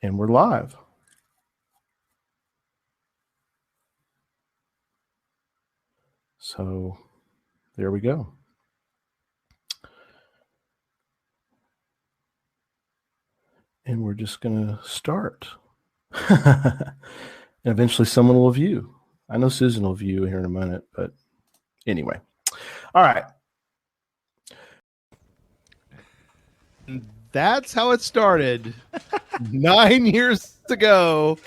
And we're live. So there we go. And we're just going to start. And eventually someone will view. I know Susan will view here in a minute, but anyway. All right. That's how it started 9 years ago.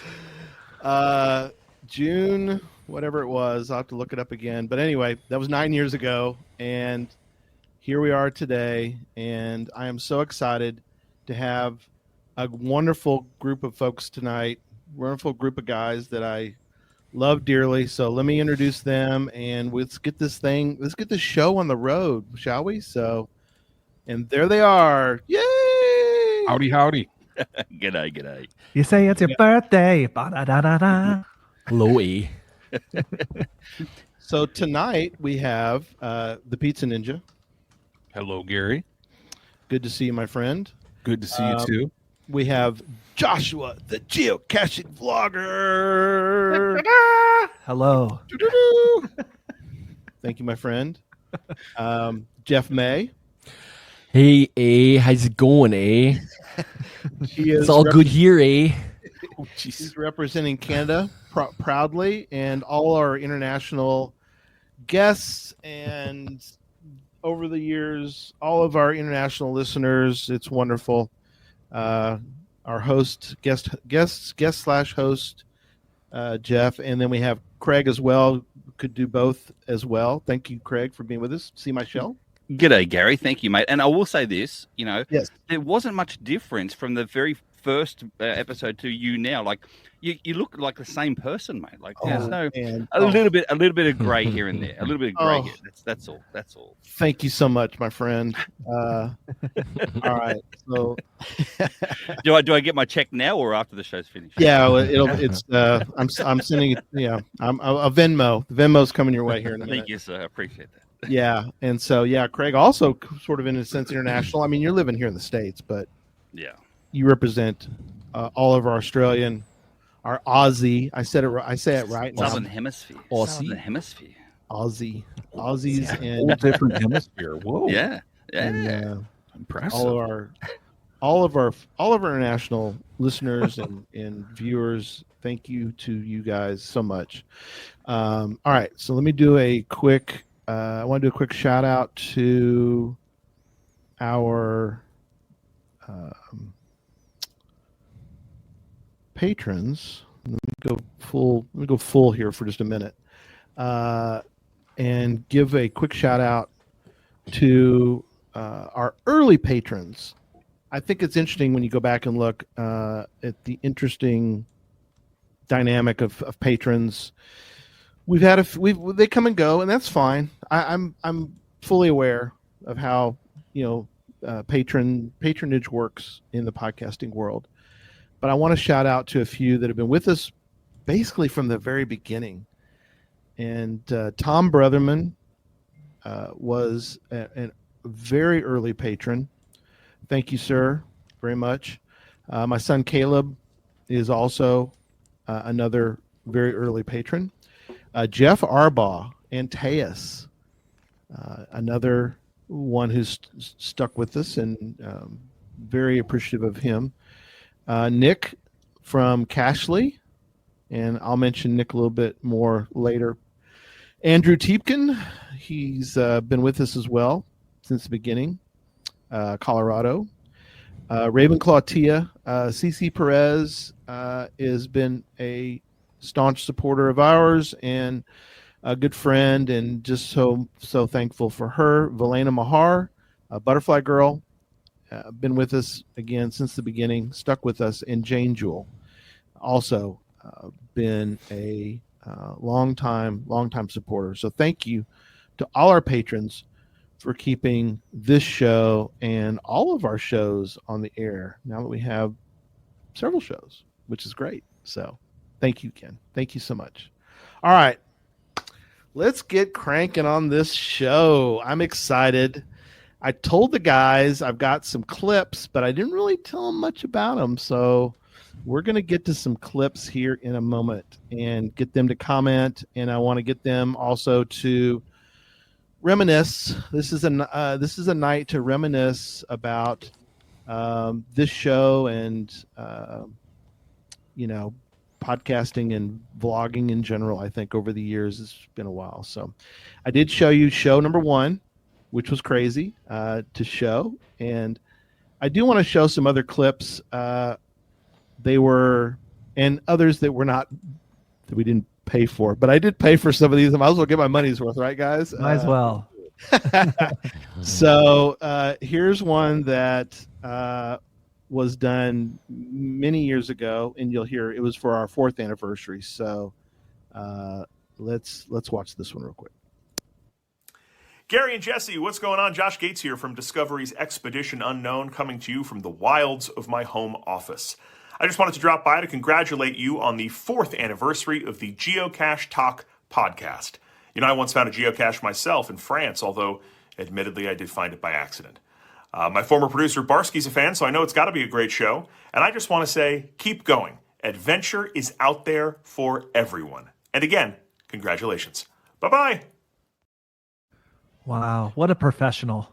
June, whatever it was. I'll have to look it up again. But anyway, that was 9 years ago. And here we are today. And I am so excited to have a wonderful group of folks tonight, wonderful group of guys that I love dearly. So let me introduce them and let's get this show on the road, shall we? So, and there they are. Yay! Howdy, howdy. G'day. You say it's your birthday. Ba-da-da-da-da. Louie. So tonight we have the Pizza Ninja. Hello, Gary. Good to see you, my friend. Good to see you too. We have Joshua, the geocaching vlogger. Hello. Thank you, my friend. Jeff May. Hey, how's it going, It's all good here, He's representing Canada proudly, and all our international guests, and over the years, all of our international listeners. It's wonderful. Our host, guest slash host, Jeff, and then we have Craig as well. Could do both as well. Thank you, Craig, for being with us. See my shell. G'day, Gary. Thank you, mate. And I will say this, Yes. there wasn't much difference from the very first episode to you now. Like, you look like the same person, mate. Like, there's little bit of grey here and there, a little bit of grey here. That's all. Thank you so much, my friend. All right. So, do I get my check now or after the show's finished? yeah, I'm sending it. Yeah, I'm a Venmo. The Venmo's coming your way here in a minute. Thank you, sir. I appreciate that. Yeah, and so Craig also sort of in a sense international. I mean, you're living here in the States, but yeah, you represent all of our Australian, our Aussie. I say it right. Southern Hemisphere. Southern Hemisphere. Aussies Yeah, and whole different hemisphere. Whoa. Yeah. and Impressive. all of our international listeners and viewers. Thank you to you guys so much. All right, so let me do a quick. I want to do a quick shout out to our patrons. Let me go full here for just a minute, and give a quick shout out to our early patrons. I think it's interesting when you go back and look at the interesting dynamic of patrons. We've had they come and go, and that's fine. I'm fully aware of how patronage works in the podcasting world, but I want to shout out to a few that have been with us basically from the very beginning. And Tom Brotherman was a very early patron. Thank you, sir, very much. My son Caleb is also another very early patron. Jeff Arbaugh, Antaeus, another one who's stuck with us, and very appreciative of him. Nick from Cashley, and I'll mention Nick a little bit more later. Andrew Tiepkin, he's been with us as well since the beginning, Colorado. Ravenclaw Tia, CC Perez has been a staunch supporter of ours and a good friend, and just so thankful for her. Valena Mahar, a Butterfly Girl, been with us again since the beginning, stuck with us. And Jane Jewell, also been a long time supporter. So thank you to all our patrons for keeping this show and all of our shows on the air now that we have several shows, which is great. So thank you, Ken. Thank you so much. All right, let's get cranking on this show. I'm excited. I told the guys I've got some clips, but I didn't really tell them much about them. So we're going to get to some clips here in a moment and get them to comment. And I want to get them also to reminisce. This is a night to reminisce about this show and podcasting and vlogging in general. I think over the years it's been a while. So I did show you show number 1, which was crazy to show, and I do want to show some other clips. They were, and others that were not, that we didn't pay for, but I did pay for some of these. I might as well get my money's worth, right, guys? Might as well. So here's one that was done many years ago, and you'll hear it was for our 4th anniversary. So let's watch this one real quick. Gary and Jesse, what's going on? Josh Gates here from Discovery's Expedition Unknown, coming to you from the wilds of my home office. I just wanted to drop by to congratulate you on the 4th anniversary of the Geocache Talk podcast. You know, I once found a geocache myself in France, although admittedly I did find it by accident. My former producer Barsky's a fan, so I know it's got to be a great show. And I just want to say, keep going. Adventure is out there for everyone. And again, congratulations. Bye-bye. Wow, what a professional.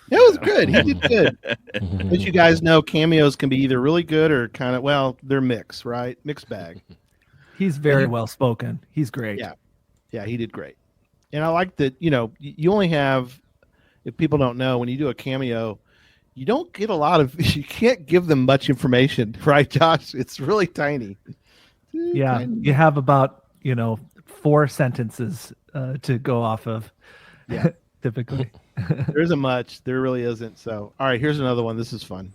It was good. He did good. As you guys know, cameos can be either really good or kind of, well, they're mixed, right? Mixed bag. He's very well spoken. He's great. Yeah, he did great. And I like that, you only have, if people don't know, when you do a cameo, you don't get a lot of, you can't give them much information, right, Josh? It's really tiny. Yeah, you have about, 4 sentences to go off of. Yeah. Typically. There isn't much. There really isn't. So, all right, here's another one. This is fun.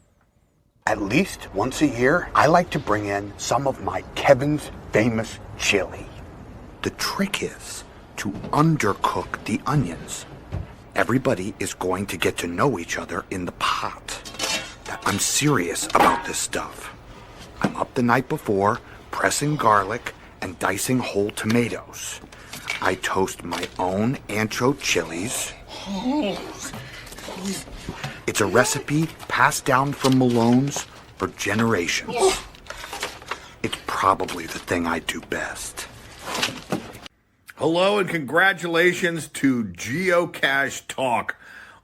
At least once a year, I like to bring in some of my Kevin's famous chili. The trick is to undercook the onions. Everybody is going to get to know each other in the pot. I'm serious about this stuff. I'm up the night before, pressing garlic and dicing whole tomatoes. I toast my own ancho chilies. It's a recipe passed down from Malone's for generations. It's probably the thing I do best. Hello and congratulations to Geocache Talk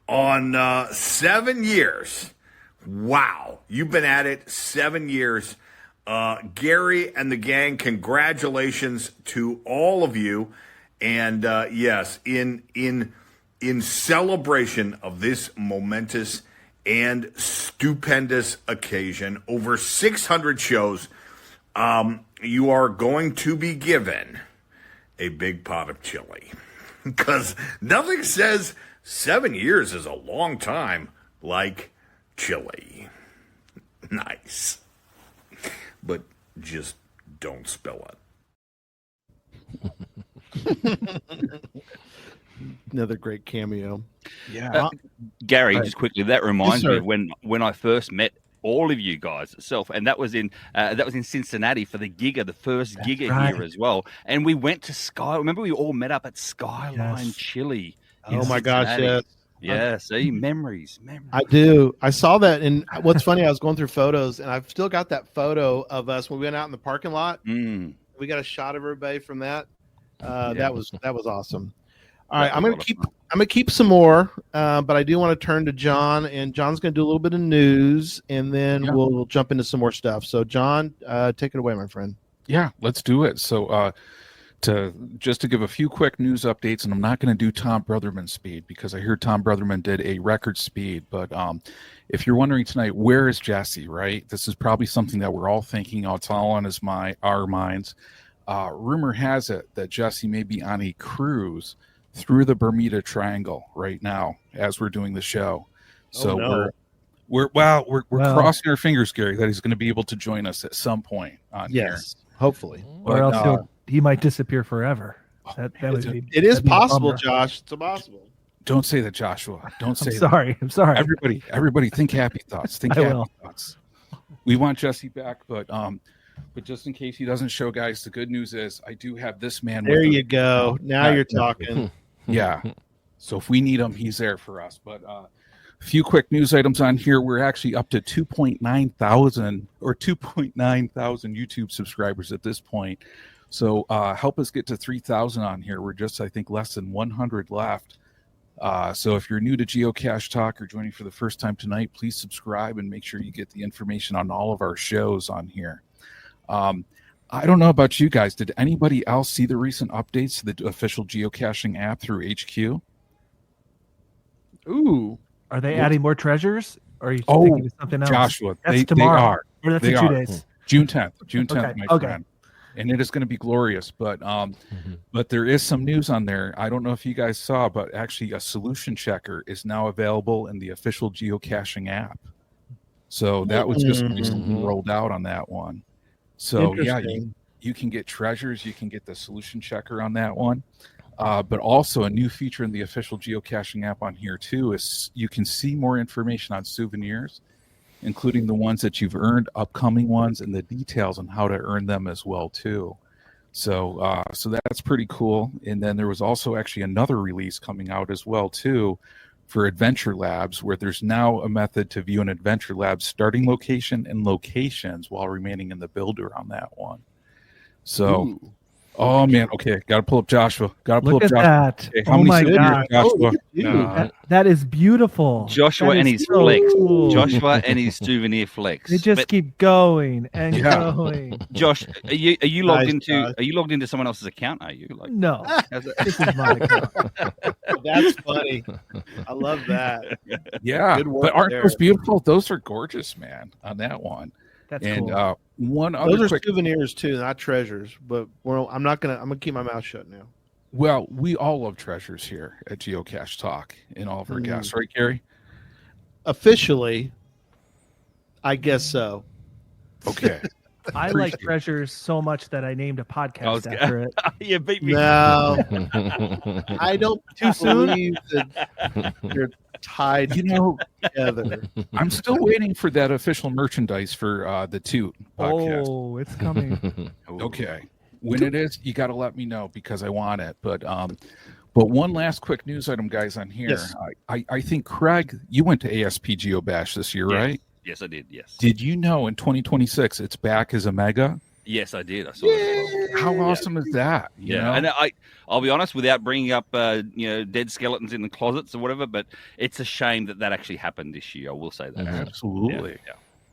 on 7 years. Wow, you've been at it 7 years. Gary and the gang, congratulations to all of you. And yes, in celebration of this momentous and stupendous occasion, over 600 shows, you are going to be given a big pot of chili. Because nothing says 7 years is a long time like chili. Nice. But just don't spill it. Another great cameo. Yeah. Gary, just quickly, that reminds Yes, me when I first met all of you guys itself, and that was in Cincinnati for the Giga, the first Giga here as well. And we went to Remember, we all met up at Skyline Chili. Oh my gosh, yes. Yeah, see, memories. I do. I saw that, and what's funny, I was going through photos, and I've still got that photo of us when we went out in the parking lot. We got a shot of everybody from that. That was awesome. All right, I'm gonna keep some more, but I do want to turn to John, and John's gonna do a little bit of news, and then we'll jump into some more stuff. So, John, take it away, my friend. Yeah, let's do it. So, to give a few quick news updates, and I'm not going to do Tom Brotherman's speed because I hear Tom Brotherman did a record speed. But if you're wondering tonight, where is Jesse? Right, this is probably something that we're all thinking. It's all on our minds. Rumor has it that Jesse may be on a cruise through the Bermuda Triangle right now as we're doing the show. So we're crossing our fingers, Gary, that he's going to be able to join us at some point on here. Hopefully. Or else he might disappear forever. It is possible, Josh. It's possible. Don't say that, Joshua. Don't say that. I'm sorry. Everybody think happy thoughts. Think happy thoughts. We want Jesse back, but just in case he doesn't show, guys, the good news is I do have this man. There you go. Now you're talking. Yeah. So if we need him, he's there for us. But A few quick news items on here. We're actually up to 2.9 thousand YouTube subscribers at this point. So help us get to 3,000 on here. We're just, I think, less than 100 left. So if you're new to Geocache Talk or joining for the first time tonight, please subscribe and make sure you get the information on all of our shows on here. I don't know about you guys. Did anybody else see the recent updates to the official geocaching app through HQ? Ooh. Are they adding more treasures? Or are you Oh, thinking of something else? Joshua, That's they tomorrow. are. Or that's They in 2 are. days. June 10th, Okay, my friend. And it is going to be glorious. But but there is some news on there. I don't know if you guys saw, but actually a solution checker is now available in the official geocaching app. So that was just recently rolled out on that one. So yeah, you can get treasures, you can get the solution checker on that one. But also a new feature in the official geocaching app on here too is you can see more information on souvenirs, including the ones that you've earned, upcoming ones, and the details on how to earn them as well too. So so that's pretty cool. And then there was also actually another release coming out as well too for Adventure Labs, where there's now a method to view an Adventure Lab's starting location and locations while remaining in the builder on that one. So oh man, okay, gotta pull up Joshua. Look at that. Okay, how many souvenirs, Joshua? That is beautiful. Joshua That and is his so flex. cool. Joshua and his souvenir flex. They just But keep going and going. Josh, are you logged Nice, into Josh. Are you logged into someone else's account? Are you like? No, how's it- this is my account. That's funny. I love that. Yeah, Good work but aren't there. those beautiful? Those are gorgeous, man, on that one. That's And cool. one other Those are quick, souvenirs too, not treasures. But I'm gonna keep my mouth shut now. well, we all love treasures here at Geocache Talk and all of our guests, right, Gary? Officially, I guess so. Okay. I like treasures so much that I named a podcast after it. You beat me. No, I don't Too soon? believe that you're tied together. I'm still waiting for that official merchandise for the Toot podcast. Oh, it's coming. Okay. When it is, you got to let me know because I want it. But one last quick news item, guys, on here. Yes. I think, Craig, you went to ASP GeoBash this year, Yes. right? Yes, I did. Yes. Did you know in 2026 it's back as a mega? Yes, I did. I saw it. As well. How awesome is that? You Yeah, know? and I'll be honest, without bringing up dead skeletons in the closets or whatever, but it's a shame that actually happened this year. I will say that. Absolutely.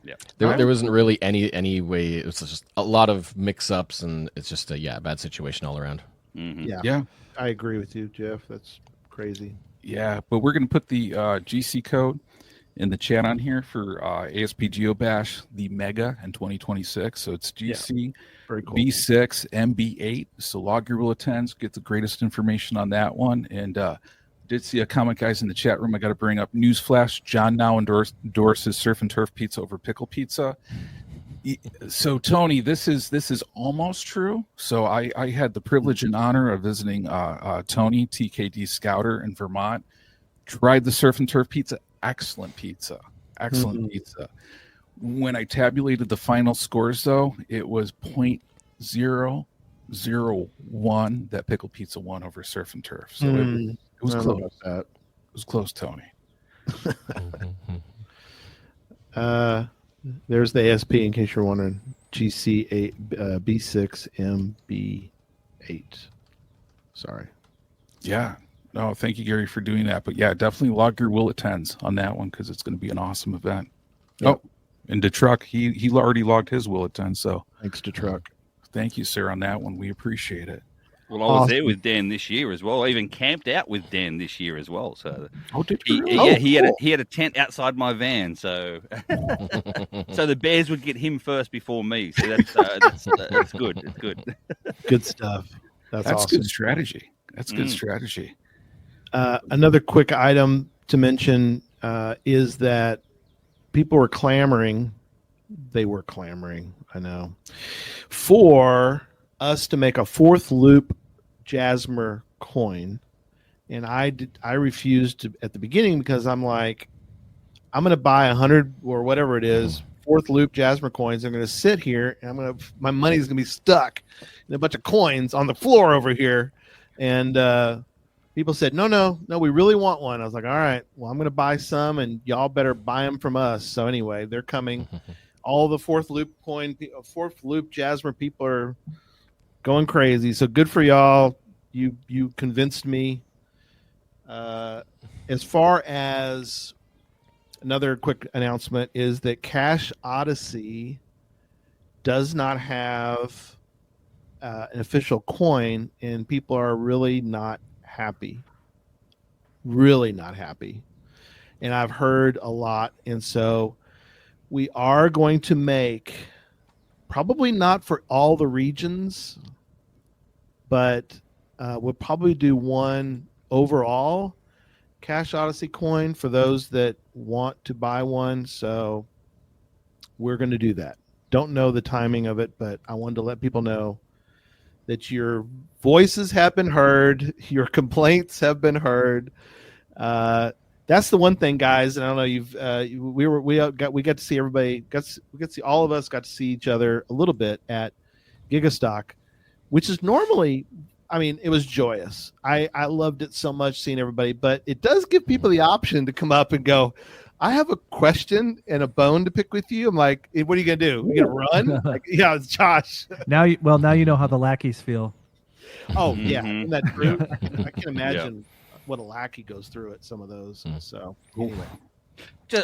Yeah. There wasn't really any way. It was just a lot of mix-ups, and it's just a bad situation all around. Mm-hmm. Yeah. I agree with you, Jeff. That's crazy. Yeah, but we're going to put the GC code in the chat on here for ASP GeoBash, the Mega in 2026. So it's GC Very cool. B6 MB8. So log your Wheel of Tens, get the greatest information on that one. And did see a comment, guys, in the chat room. I got to bring up newsflash. John now endorses surf and turf pizza over pickle pizza. So Tony, this is almost true. So I had the privilege and honor of visiting Tony TKD Scouter in Vermont. Tried the surf and turf pizza. Excellent pizza. Pizza. When I tabulated the final scores, though, it was 0.001 that pickle pizza won over surf and turf. So it was close. It was close, Tony. There's the ASP in case you're wondering. GC8 B6 MB8. Sorry. Yeah. No, thank you, Gary, for doing that. But yeah, definitely log your Will at Tens on that one because it's going to be an awesome event. Yep. Oh, and DeTruck, he already logged his Will at Tens. So Thanks to Truck. thank you, sir, on that one. We appreciate it. Well, I was there with Dan this year as well. I even camped out with Dan this year as well. So, did you? he had a tent outside my van. So, so the Bears would get him first before me. So that's good. It's good. Good stuff. That's awesome. good strategy. That's good strategy. Another quick item to mention is that people were clamoring. They were clamoring, I know, for us to make a fourth loop Jasmer coin. And I refused to at the beginning because I'm like, I'm going to buy 100 or whatever it is, fourth loop Jasmer coins. I'm going to sit here and my money's going to be stuck in a bunch of coins on the floor over here. And people said, no, we really want one. I was like, all right, well, I'm going to buy some, and y'all better buy them from us. So anyway, they're coming. All the fourth loop Jasmer people are going crazy. So good for y'all. You convinced me. As far as another quick announcement is that Cache Odyssey does not have an official coin, and people are really not happy. Really not happy. And I've heard a lot. And so we are going to make, probably not for all the regions, but we'll probably do one overall Cache Odyssey coin for those that want to buy one. So we're going to do that. Don't know the timing of it, but I wanted to let people know that your voices have been heard, your complaints have been heard. That's the one thing, guys. And I don't know, we got to see everybody. We got to see all of us got to see each other a little bit at Gigastock, which is normally, I mean, it was joyous. I loved it so much seeing everybody, but it does give people the option to come up and go, I have a question and a bone to pick with you. I'm like, what are you gonna do? You gonna run? Like, yeah, it's Josh. Now you know how the lackeys feel. Oh yeah, isn't that true? I can imagine what a lackey goes through at some of those. So anyway.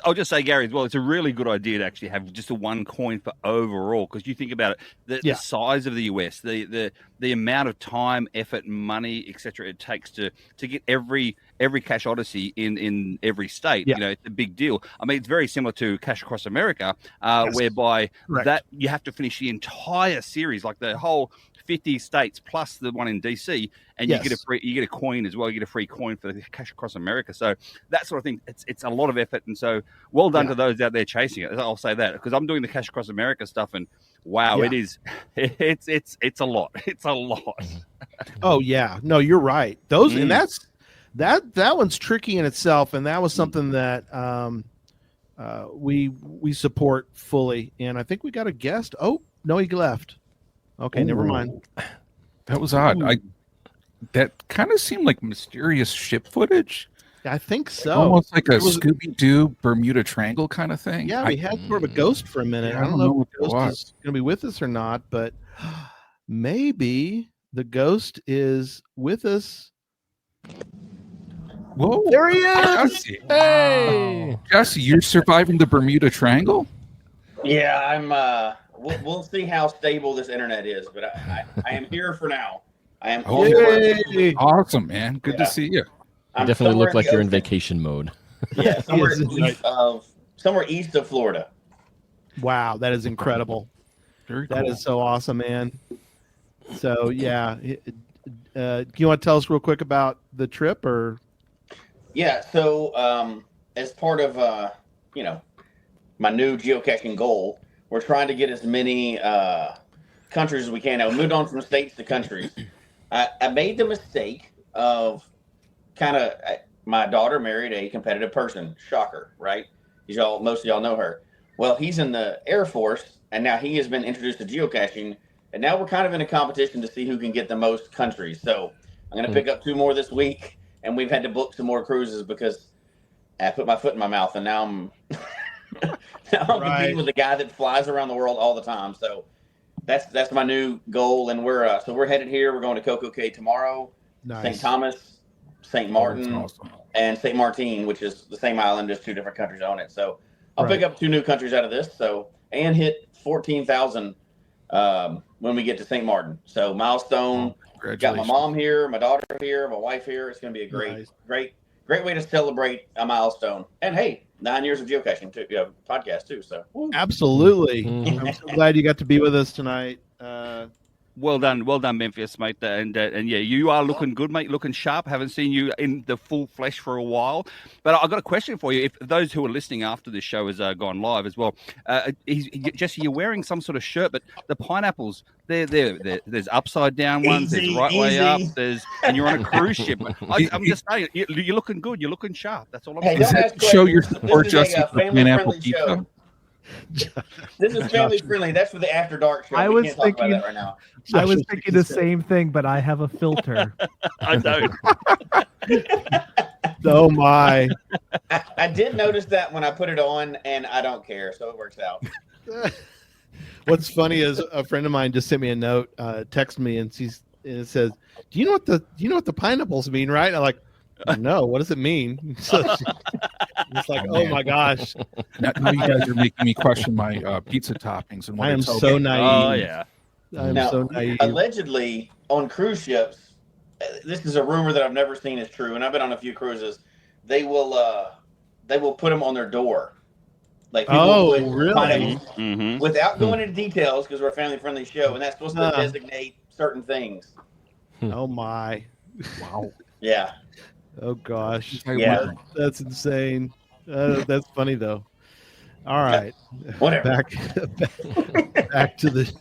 I'll just say, Gary, as well, it's a really good idea to actually have just a one coin for overall, because you think about it, the size of the US, the amount of time, effort, money, etc. it takes to get every Cache Odyssey in every state. You know, it's a big deal. I mean, it's very similar to Cache Across America, whereby that you have to finish the entire series, like the whole 50 states plus the one in DC, and you get a coin as well. You get a free coin for the Cache Across America. So that sort of thing, it's a lot of effort, and so well done to those out there chasing it. I'll say that, because I'm doing the Cache Across America stuff, and wow, it's a lot. It's a lot. Oh yeah, no, you're right. Those and that one's tricky in itself, and that was something that we support fully. And I think we got a guest. Oh no, he left. Okay, never mind. That was odd. That kind of seemed like mysterious ship footage. I think so. Almost like a Scooby-Doo Bermuda Triangle kind of thing. Yeah, we had sort of a ghost for a minute. I don't know if the ghost is going to be with us or not, but maybe the ghost is with us. Whoa. There he is! Jesse. Hey! Jesse, you're surviving the Bermuda Triangle? Yeah, I'm... We'll see how stable this internet is, but I am here for now. I am. Awesome, man. Good to see you. You definitely look like you're in vacation mode. Yeah, somewhere east of Florida. Wow, that is incredible. Very cool. That is so awesome, man. So yeah, do you want to tell us real quick about the trip, or? Yeah. So as part of my new geocaching goal, we're trying to get as many countries as we can. Now, we moved on from states to countries. I made the mistake of my daughter married a competitive person. Shocker, right? Most of y'all know her. Well, he's in the Air Force, and now he has been introduced to geocaching, and now we're kind of in a competition to see who can get the most countries. So I'm going to pick up 2 more this week, and we've had to book some more cruises because I put my foot in my mouth, and now I'm competing with the guy that flies around the world all the time. So that's my new goal, and we're headed here. We're going to Coco Cay tomorrow. Nice. St. Thomas, St. Martin, awesome. And St. Martin, which is the same island, just 2 different countries on it. So I'll pick up 2 new countries out of this. So and hit 14,000 when we get to St. Martin. So milestone. Got my mom here, my daughter here, my wife here. It's going to be a great way to celebrate a milestone. And hey, 9 years of geocaching too, podcast too. So absolutely, I'm so glad you got to be with us tonight. Well done, Memphis, mate. And yeah, you are looking good, mate. Looking sharp. Haven't seen you in the full flesh for a while. But I've got a question for you. If those who are listening after this show has gone live as well, Jesse, you're wearing some sort of shirt, but the pineapples, there's upside down ones, there's right way up, and you're on a cruise ship. I'm just saying, you're looking good. You're looking sharp. That's all I'm saying. Show your support, Jesse, for pineapple pizza. This is family friendly. That's for the after dark show. I We was can't talk about thinking- that right now. I was thinking the same thing, but I have a filter. I don't. Oh my! I did notice that when I put it on, and I don't care, so it works out. What's funny is a friend of mine just sent me a note, texted me, and it says, "Do you know what the pineapples mean?" Right? I'm like, "No, what does it mean?" So it's like, "Oh my gosh!" Now you guys are making me question my pizza toppings and what I am tell so you. naive. Oh yeah. I'm Now, so naive. allegedly on cruise ships, this is a rumor that I've never seen is true, and I've been on a few cruises. They will put them on their door. Like people Oh, put really? pineapples Mm-hmm. without going into details because we're a family friendly show, and that's supposed to designate certain things. Oh my! Wow. Yeah. Oh gosh! Yeah. That's insane. That's funny though. All right, Whatever. back to the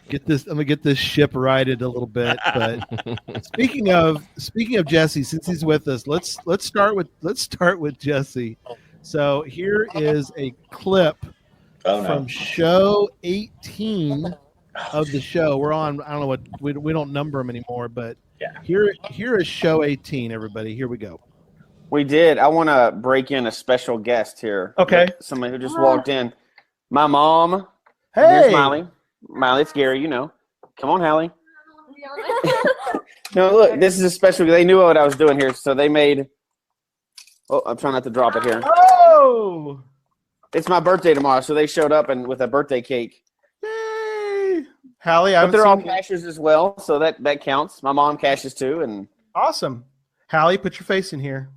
get this. I'm gonna get this ship righted a little bit. But speaking of Jesse, since he's with us, let's start with Jesse. So here is a clip from show 18 of the show. We're on. I don't know what we don't number them anymore, but here is show 18. Everybody, here we go. We did. I want to break in a special guest here. Okay. Somebody who just walked in. My mom. Hey. Here's Miley. Miley, it's Gary. You know. Come on, Hallie. No, look. This is a special. They knew what I was doing here, so they made. Oh, I'm trying not to drop it here. Oh. It's my birthday tomorrow, so they showed up and with a birthday cake. Yay. Hallie, But they're all cashers as well, so that counts. My mom cashes too, and awesome. Hallie, put your face in here.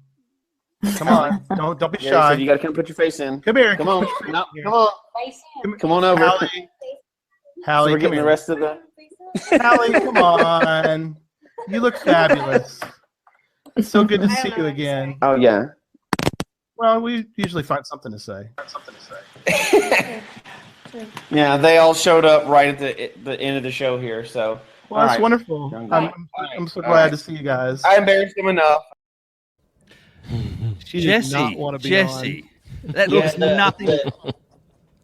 Come on, don't be yeah, shy. so you got to come put your face in. Come here. Come on. No, come on. Come on over. Hallie, So we're come getting here. the rest of the. Hallie, come on. You look fabulous. It's so good to see you again. Oh yeah. Well, we usually find something to say. Yeah, they all showed up right at the end of the show here. So. Well, all that's right. wonderful. I'm so glad to see you guys. I embarrassed them enough. She Jesse, did not want to be Jesse, on. that looks nothing.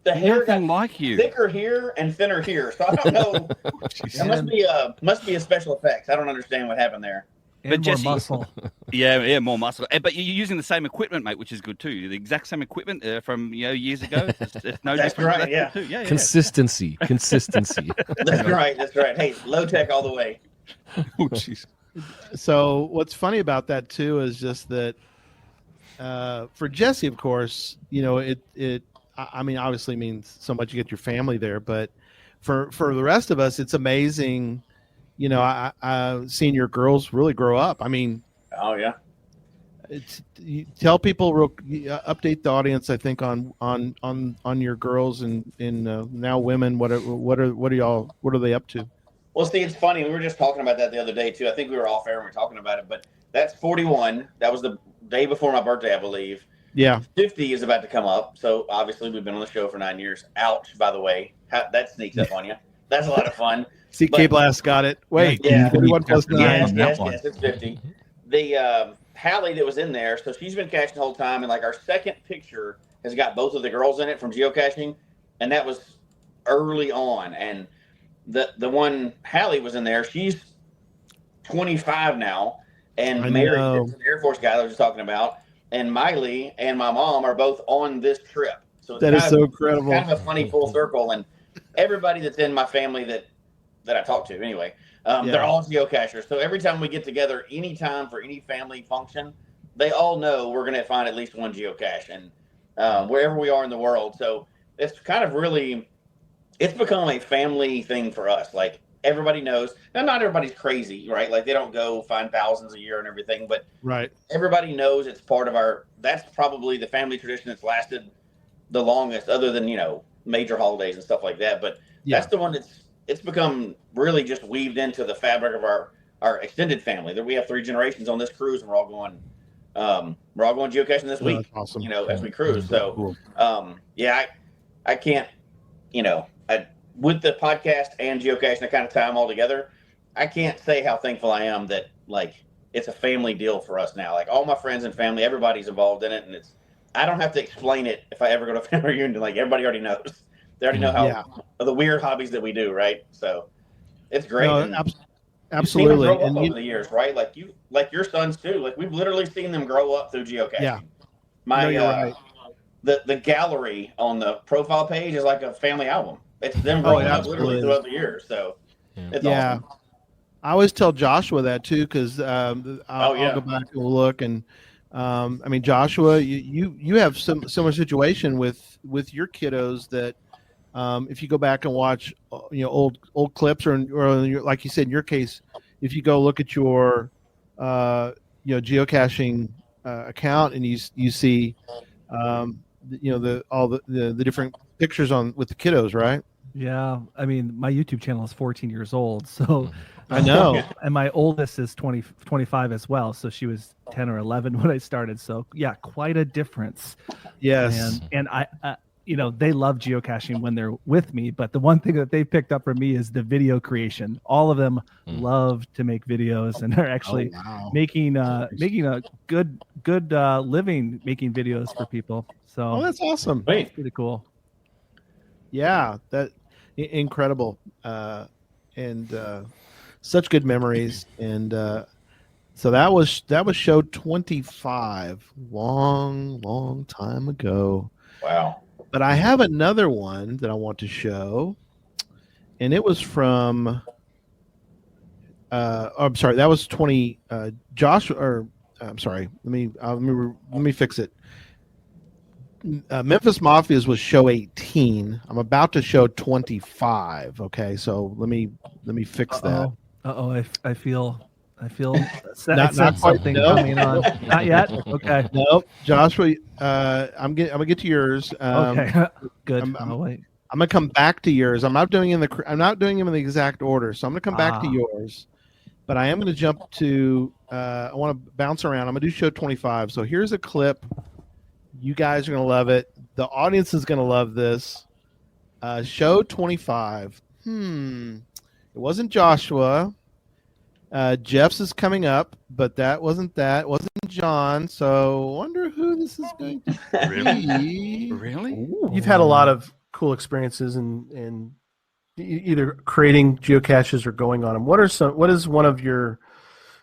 The hair Nothing got like you. thicker here and thinner here, so I don't know. It must be a special effects. I don't understand what happened there. And But more Jesse- muscle. Yeah, more muscle. But you're using the same equipment, mate, which is good too. The exact same equipment from years ago. It's no That's different. right, yeah. Good too. Yeah. Consistency. That's right. That's right. Hey, low tech all the way. Oh, jeez. So what's funny about that too is just that for Jesse, of course, you know, I mean, obviously means so much. You get your family there, but for the rest of us, it's amazing. You know, I seeing your girls really grow up. I mean, oh yeah. You tell people update the audience. I think on your girls and now women. What are they up to? Well, see, it's funny. We were just talking about that the other day too. I think we were off air and we were talking about it, but that's 41. That was the day before my birthday, I believe. Yeah. 50 is about to come up. So obviously we've been on the show for 9 years. Ouch, by the way. That sneaks up on you. That's a lot of fun. CK Blast got it. Wait, Yeah. 41 plus 9. Yes, it's 50. The Hallie that was in there, so she's been caching the whole time, and like our second picture has got both of the girls in it from geocaching, and that was early on. And the one Hallie was in there, she's 25 now, and married to an Air Force guy that I was just talking about. And Miley and my mom are both on this trip. So it's that is so incredible. Kind of a funny full circle. And everybody that's in my family that I talk to anyway, they're all geocachers. So every time we get together, anytime for any family function, they all know we're going to find at least one geocache, and wherever we are in the world. So it's kind of really, it's become a family thing for us. Like everybody knows. Now, not everybody's crazy, right? Like they don't go find thousands a year and everything, but right. Everybody knows it's part of that's probably the family tradition that's lasted the longest, other than, you know, major holidays and stuff like that. But that's the one it's become really just weaved into the fabric of our extended family. That we have 3 generations on this cruise, and we're all going geocaching this week. That's awesome. You know, as we cruise. So, I can't, you know, with the podcast and geocaching, I kind of tie them all together. I can't say how thankful I am that like it's a family deal for us now. Like all my friends and family, everybody's involved in it, and I don't have to explain it if I ever go to a family reunion. Like everybody already knows. They already know how the weird hobbies that we do, right? So it's great. No, and absolutely. You've seen them grow up over the years, right? Like your sons too. Like we've literally seen them grow up through geocaching. Yeah. My you're right. The gallery on the profile page is like a family album. It's them growing up literally throughout the years. So it's awesome. I always tell Joshua that too, because I'll go back and look. And I mean, Joshua, you have some similar situation with your kiddos that if you go back and watch old clips or like you said in your case, if you go look at your geocaching account and you see all the different pictures with the kiddos, right? Yeah, I mean, my YouTube channel is 14 years old, so I know. And my oldest is 25 as well, so she was 10 or 11 when I started. So yeah, quite a difference. Yes, and I they love geocaching when they're with me, but the one thing that they picked up from me is the video creation. All of them love to make videos and are actually making a good living making videos for people. So that's awesome. It's pretty cool. Yeah, that incredible, and such good memories. And so that was show 25, long time ago. Wow. But I have another one that I want to show, and it was from. I'm sorry, that was 20. Josh, or I'm sorry. Let me fix it. Memphis Mafias was show 18. I'm about to show 25. Okay, so let me fix that. I feel not something coming on. Not yet. Okay. Nope. Joshua, I'm gonna get to yours. Okay. Good. I'm wait. I'm gonna come back to yours. I'm not doing them in the exact order, so I'm gonna come back to yours. But I am gonna jump to. I want to bounce around. I'm gonna do show 25. So here's a clip. You guys are going to love it. The audience is going to love this. Show 25. It wasn't Joshua. Jeff's is coming up, but that wasn't that. It wasn't John. So I wonder who this is going to be. Really? Ooh. You've had a lot of cool experiences in either creating geocaches or going on them. What is one of your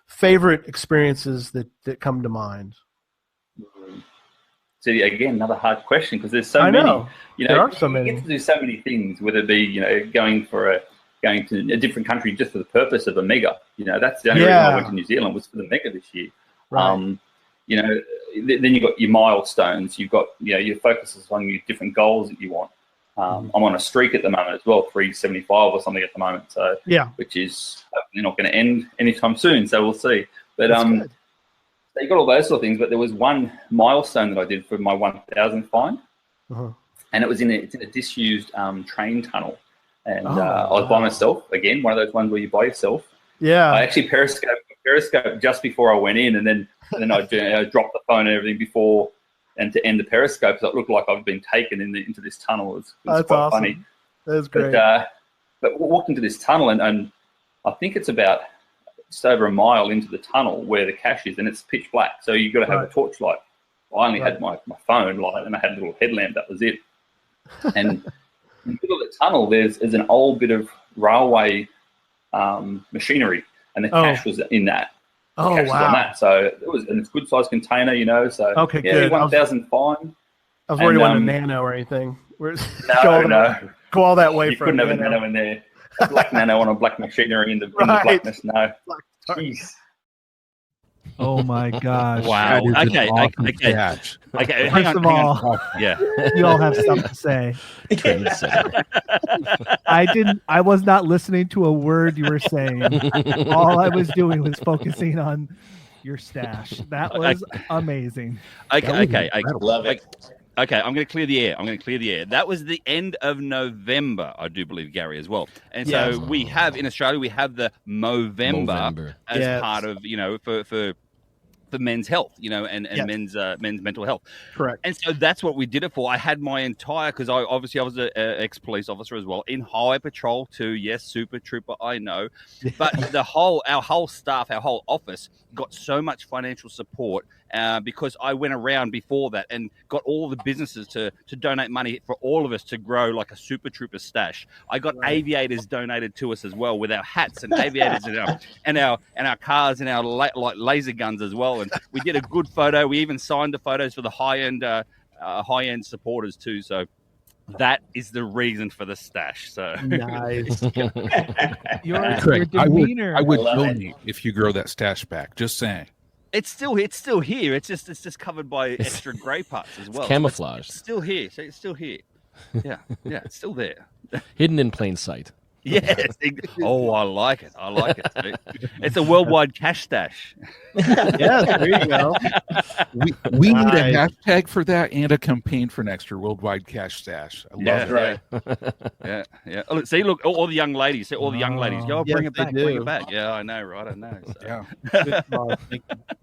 favorite experiences that come to mind? So again, another hard question because there's so many. There are so many. You get to do so many things, whether it be going to a different country just for the purpose of a mega. That's the only reason I went to New Zealand was for the mega this year. Right. Then you've got your milestones. You've got your focuses on your different goals that you want. I'm on a streak at the moment as well, 375 or something at the moment. So which is hopefully not going to end anytime soon. So we'll see. But so you got all those sort of things, but there was one milestone that I did for my 1,000 find, and it's in a disused train tunnel, and I was by myself again, one of those ones where you by yourself. Yeah, I actually periscope just before I went in, and then I dropped the phone and everything before, and to end the periscope, so it looked like I've been taken into this tunnel. It was quite awesome. Funny. That's great. But walked into this tunnel, and I think it's about just over a mile into the tunnel where the cache is, and it's pitch black. So you've got to have a torchlight. I only had my phone light, and I had a little headlamp. That was it. And in the middle of the tunnel, there's an old bit of railway machinery, and the cache was in that. Oh, wow. On that. So it's a good sized container, So okay, good. 1,000 fine. I was worried about a nano or anything. No. Go all that way you from couldn't have a nano in there. A black nano on a black machinery in the blackness. No. Jeez. Oh my gosh! Wow. Okay. First of all, you all have stuff to say. I was not listening to a word you were saying. All I was doing was focusing on your stash. That was amazing. Okay. I love it. Okay, I'm going to clear the air. That was the end of November, I do believe, Gary, as well. And so we have, in Australia, we have the Movember as part of, for men's health, and men's mental health. Correct. And so that's what we did it for. I had my entire, because I was an ex-police officer as well, in Highway Patrol too. Yes, Super Trooper, I know. But our whole staff, our whole office got so much financial support because I went around before that and got all the businesses to donate money for all of us to grow like a Super Trooper stash. I got aviators donated to us as well with our hats and aviators and our cars and our like laser guns as well. And we did a good photo. We even signed the photos for the high end supporters too. So that is the reason for the stash. So nice. your I would Love donate if you grow that stash back. Just saying. it's still here. It's just covered by extra grey parts as well. It's camouflage. It's still here. So it's still here. Yeah, it's still there. Hidden in plain sight. Yes. Oh, I like it. It's a worldwide cash stash. Yes, there you go. We need a hashtag for that and a campaign for next year. Worldwide cash stash. I love it. Right. Yeah. Oh, see, look, all the young ladies. Go, bring it back. Bring it back. Yeah, I know, right? I know. So. Yeah.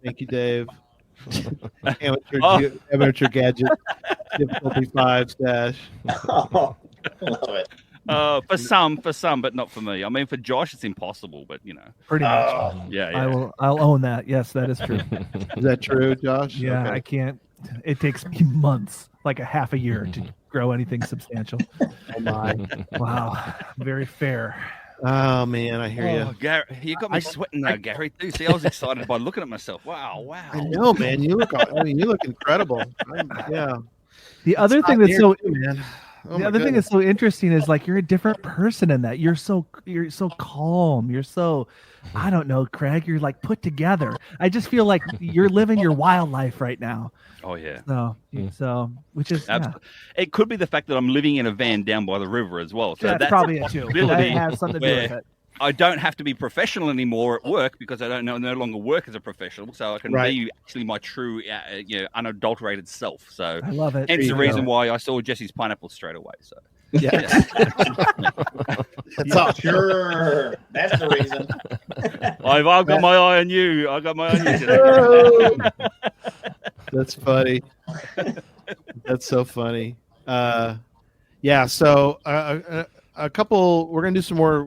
Thank you, Dave. Amateur gadget difficulty 5 stash. Oh, love it. For some, but not for me. I mean, for Josh, it's impossible. But pretty much. Yeah. I'll own that. Yes, that is true. Is that true, Josh? Yeah, okay. I can't. It takes me months, like a half a year, to grow anything substantial. Oh my! Wow, very fair. Oh man, I hear you. Gary, you got me sweating now, Gary. Too. See, I was excited by looking at myself. Wow. I know, man. You look incredible. Yeah. The other thing that's so man. Oh the other thing that's so interesting is like you're a different person in that. You're so calm. You're so, I don't know, Craig. You're like put together. I just feel like you're living your wild life right now. Oh yeah. So which is it could be the fact that I'm living in a van down by the river as well. So that's probably it too. That has something to do with it. I don't have to be professional anymore at work because I no longer work as a professional, so I can be actually my true, unadulterated self. So I love it. Hence the reason why I saw Jesse's pineapple straight away. So that's all. Sure, that's the reason. I've got my eye on you. I got my eye on you. That's funny. That's so funny. Yeah. So. A couple. We're gonna do some more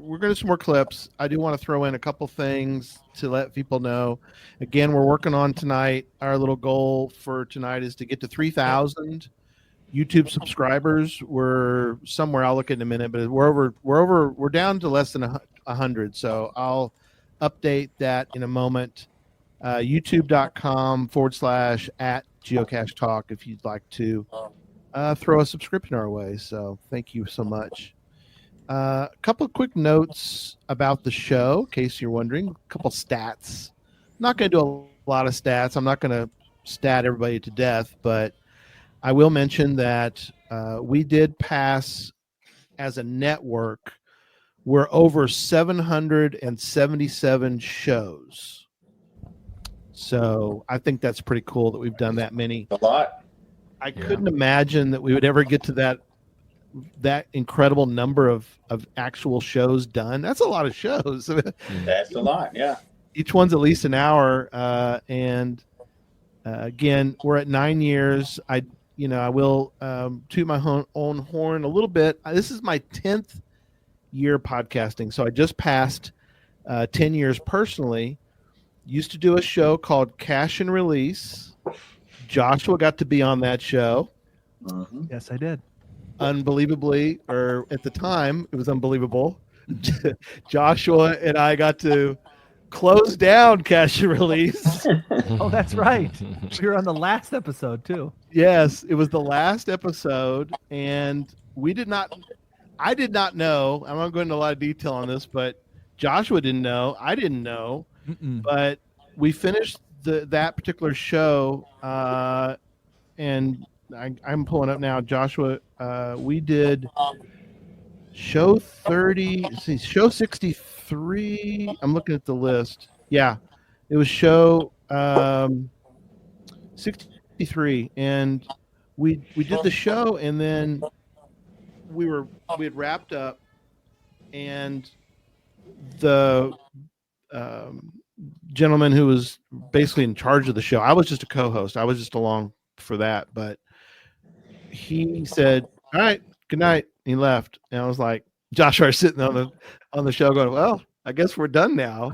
clips. I do want to throw in a couple things to let people know. Again, we're working on tonight. Our little goal for tonight is to get to 3,000 YouTube subscribers. We're somewhere. I'll look at in a minute, but we're down to less than 100. So I'll update that in a moment. YouTube.com/@geocachetalk if you'd like to throw a subscription our way. So thank you so much. A couple of quick notes about the show, in case you're wondering. A couple stats. I'm not going to do a lot of stats. I'm not going to stat everybody to death, but I will mention that we did pass as a network. We're over 777 shows. So I think that's pretty cool that we've done that many. A lot. I couldn't imagine that we would ever get to that incredible number of actual shows done. That's a lot of shows. That's a lot, yeah. Each one's at least an hour. And again, we're at 9 years. I will toot my own horn a little bit. This is my 10th year podcasting. So I just passed 10 years personally. Used to do a show called Cache and Release. Joshua got to be on that show. Mm-hmm. Yes, I did. Unbelievably, or at the time, it was unbelievable. Joshua and I got to close down Cache and Release. Oh, that's right. We were on the last episode too. Yes, it was the last episode, and I did not know. I'm not going into a lot of detail on this, but Joshua didn't know. I didn't know. But we finished that particular show, and I'm pulling up now, Joshua. We did show 63. I'm looking at the list. Yeah, it was show 63, and we did the show, and then we had wrapped up, and the gentleman who was basically in charge of the show, I was just a co-host. I was just along for that, but he said, "All right, good night." He left, and I was like, Joshua sitting on the show going, "Well, I guess we're done now."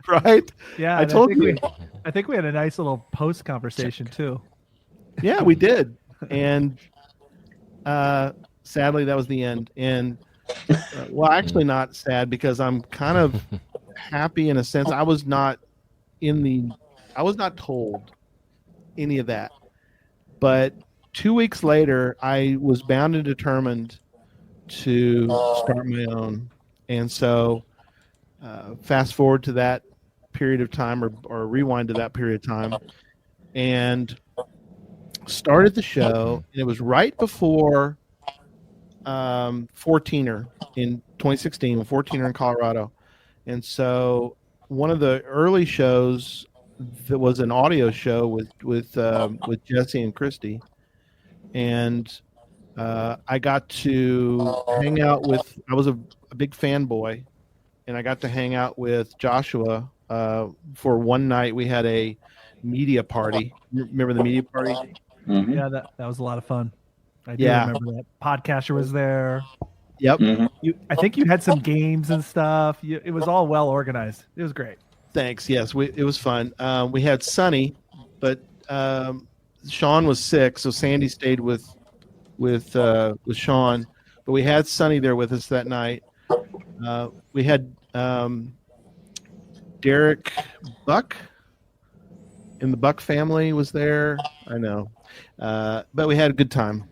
Right? Yeah, I told you. I think we had a nice little post conversation too. Yeah, we did. And sadly, that was the end. And well, actually, not sad because I'm kind of happy in a sense. I was not told any of that. But 2 weeks later, I was bound and determined to start my own. And so fast forward to that period of time or rewind to that period of time and started the show. And it was right before 14er in 2016, 14er in Colorado. And so one of the early shows that was an audio show with Jesse and Christy. And I got to hang out with, I was a big fanboy, and I got to hang out with Joshua for one night. We had a media party. Remember the media party? Mm-hmm. Yeah, that was a lot of fun. I do remember that. Podcaster was there. Yep. Mm-hmm. I think you had some games and stuff. It was all well organized. It was great. Thanks. Yes, it was fun. We had Sonny, but Sean was sick, so Sandy stayed with Sean. But we had Sonny there with us that night. We had Derek Buck and the Buck family was there. I know, but we had a good time.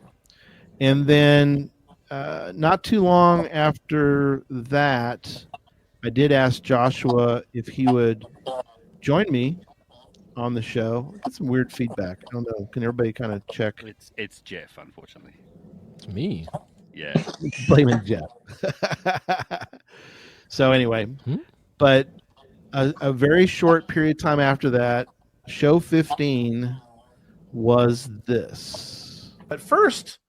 And then not too long after that, I did ask Joshua if he would join me on the show. I got some weird feedback. I don't know. Can everybody kind of check? It's Jeff, unfortunately. It's me. Yeah. Blaming Jeff. So anyway, but a very short period of time after that, show 15 was this. But first,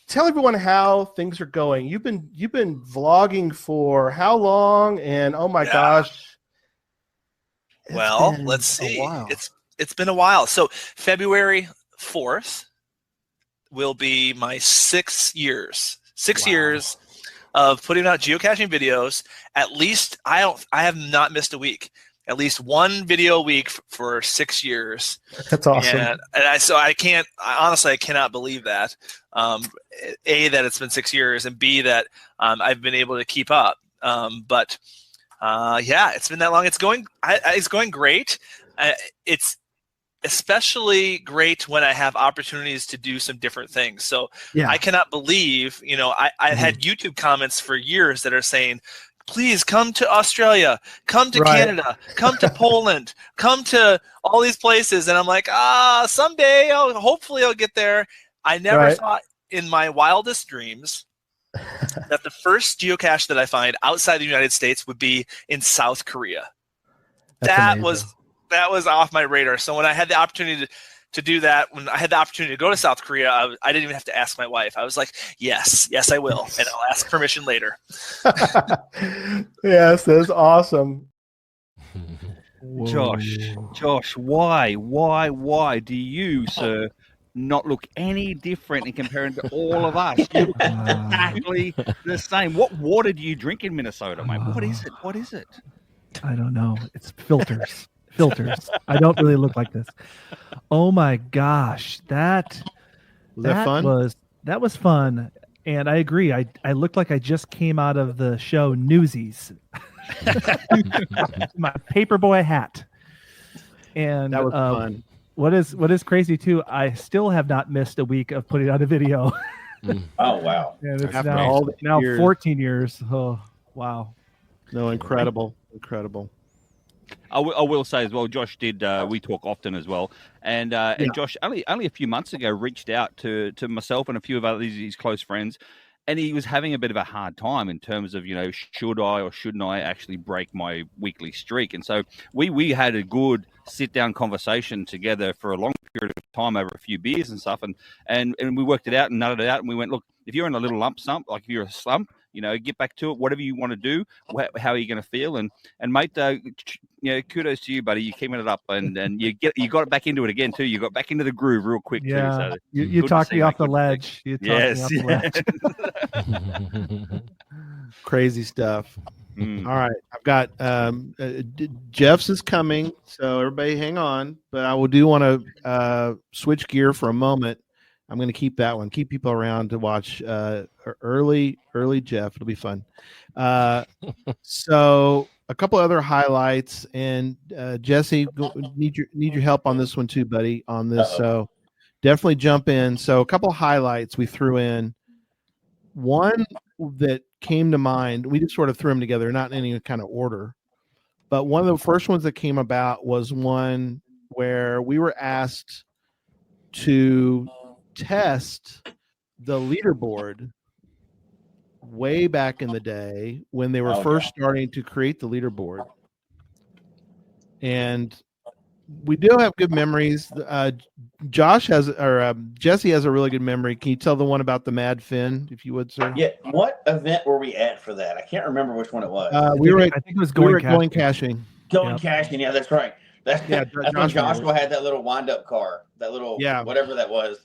tell everyone how things are going. You've been vlogging for how long? And oh my gosh. Well, let's see. It's been a while. So February 4th will be my 6 years. 6 years of putting out geocaching videos. At least I have not missed a week. At least one video a week for 6 years. That's awesome. And so I cannot believe that. A, that it's been 6 years, and B, that I've been able to keep up. But it's been that long. It's going great. It's especially great when I have opportunities to do some different things. So I cannot believe, I've had YouTube comments for years that are saying, please come to Australia, come to Canada, come to Poland, come to all these places. And I'm like, someday hopefully I'll get there. I never thought in my wildest dreams that the first geocache that I find outside the United States would be in South Korea. That was off my radar. So when I had the opportunity to do that, when I had the opportunity to go to South Korea, I didn't even have to ask my wife. I was like, yes, I will. And I'll ask permission later. Yes, that's awesome. Josh, why do you, sir, not look any different in comparison to all of us? You look exactly the same. What water do you drink in Minnesota, mate? What is it? I don't know. It's filters. I don't really look like this. Oh my gosh, that fun? That was fun, and I agree. I looked like I just came out of the show Newsies. My paperboy hat, and that was fun. What is crazy too? I still have not missed a week of putting out a video. Oh wow! And it's After all the now years. 14 years. Oh wow! No, incredible. I will say as well, Josh did. We talk often as well, and Josh only a few months ago reached out to myself and a few of his close friends, and he was having a bit of a hard time in terms of should I or shouldn't I actually break my weekly streak, and so we had a good sit down conversation together for a long period of time over a few beers and stuff, and we worked it out and nutted it out, and we went, look, if you're in a little slump, like if you're a slump, get back to it. Whatever you want to do, how are you going to feel? And mate, kudos to you, buddy. You're keeping it up, and you got it back into it again too. You got back into the groove real quick too. So you talked me off the ledge. Yes. Crazy stuff. All right, I've got Jeff's is coming, so everybody hang on. But I do want to switch gear for a moment. I'm going to keep that one. Keep people around to watch early Jeff. It'll be fun. So a couple other highlights, and Jesse, need your help on this one too, buddy. On this, so definitely jump in. So a couple highlights we threw in. One that came to mind, we just sort of threw them together, not in any kind of order. But one of the first ones that came about was one where we were asked to test the leaderboard way back in the day when they were first starting to create the leaderboard. And we do have good memories. Jesse has a really good memory. Can you tell the one about the Mad Finn, if you would, sir? Yeah. What event were we at for that? I can't remember which one it was. I think it was going caching. Going caching. Yeah, that's right. That's when Joshua had that little wind-up car, that little whatever that was.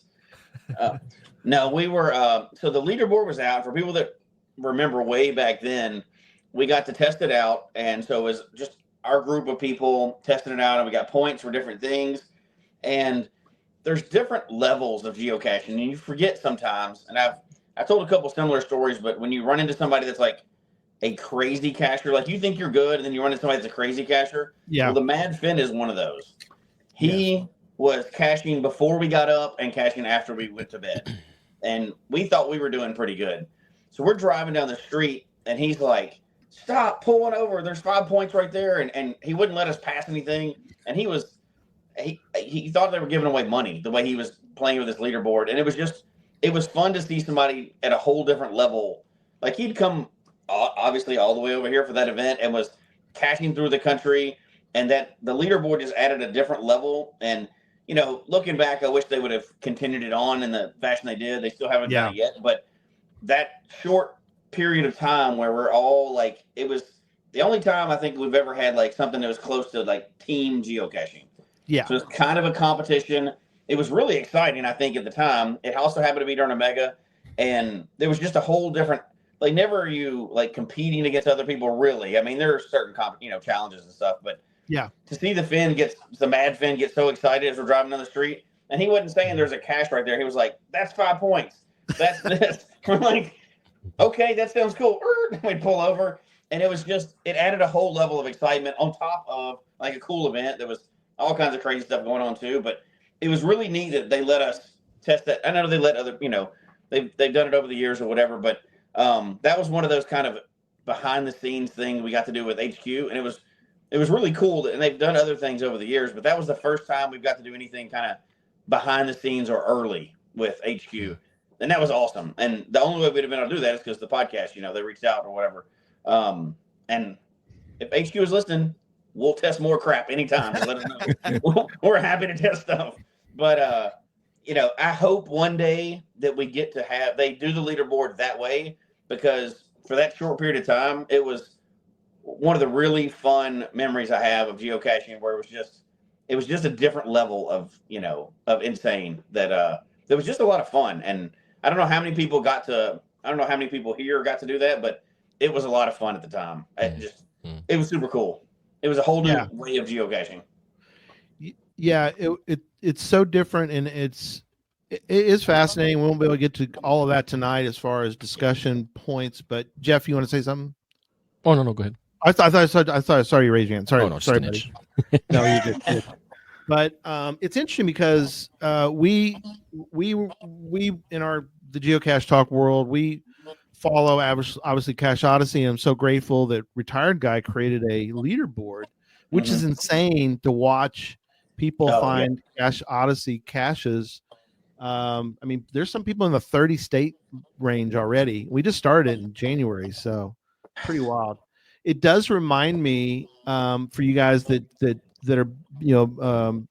No, we were. So the leaderboard was out. For people that remember way back then, we got to test it out, and so it was just our group of people testing it out, and we got points for different things. And there's different levels of geocaching, and you forget sometimes. And I've told a couple similar stories, but when you run into somebody that's like a crazy cacher, like you think you're good, and then you run into somebody that's a crazy cacher. Yeah. Well, the Mad Finn is one of those. He was caching before we got up and caching after we went to bed, and we thought we were doing pretty good. So we're driving down the street, and he's like, "Stop pulling over. There's 5 points right there." And he wouldn't let us pass anything. And he thought they were giving away money the way he was playing with his leaderboard. And it was fun to see somebody at a whole different level. Like he'd come obviously all the way over here for that event and was caching through the country. And that the leaderboard just added a different level. And, you know, looking back, I wish they would have continued it on in the fashion they did. They still haven't done it yet. But that short period of time where we're all like, it was the only time I think we've ever had like something that was close to like team geocaching. Yeah. So it's kind of a competition. It was really exciting, I think, at the time. It also happened to be during a mega, and there was just a whole different, like, never are you like competing against other people, really. I mean, there are certain challenges and stuff, but to see the Mad Finn get so excited as we're driving down the street, and he wasn't saying there's a cache right there. He was like, "That's 5 points. That's this." We're like, "Okay, that sounds cool." We'd pull over, and it added a whole level of excitement on top of like a cool event. There was all kinds of crazy stuff going on too, but it was really neat that they let us test that. I know they let other, they've done it over the years or whatever, but that was one of those kind of behind the scenes things we got to do with HQ, and it was really cool. And they've done other things over the years, but that was the first time we've got to do anything kind of behind the scenes or early with HQ, and that was awesome. And the only way we'd have been able to do that is because the podcast, they reached out or whatever. And if HQ is listening, we'll test more crap anytime. Just let us know. We're happy to test stuff. But, I hope one day that we get to they do the leaderboard that way, because for that short period of time, it was one of the really fun memories I have of geocaching, where it was just a different level of, of insane that was just a lot of fun. And I don't know how many people here got to do that, but it was a lot of fun at the time. It was super cool. It was a whole new way of geocaching. Yeah, it's so different, and it is fascinating. We won't be able to get to all of that tonight as far as discussion points. But Jeff, you want to say something? Oh no, go ahead. I thought I saw you raise your hand. Sorry, oh, no, sorry, buddy. No, you did. But it's interesting because we in the Geocache Talk world, we follow obviously Cache Odyssey, and I'm so grateful that Retired Guy created a leaderboard, which is insane to watch people find Cache Odyssey caches. I mean, there's some people in the 30 state range already. We just started in January, so pretty wild. It does remind me for you guys that are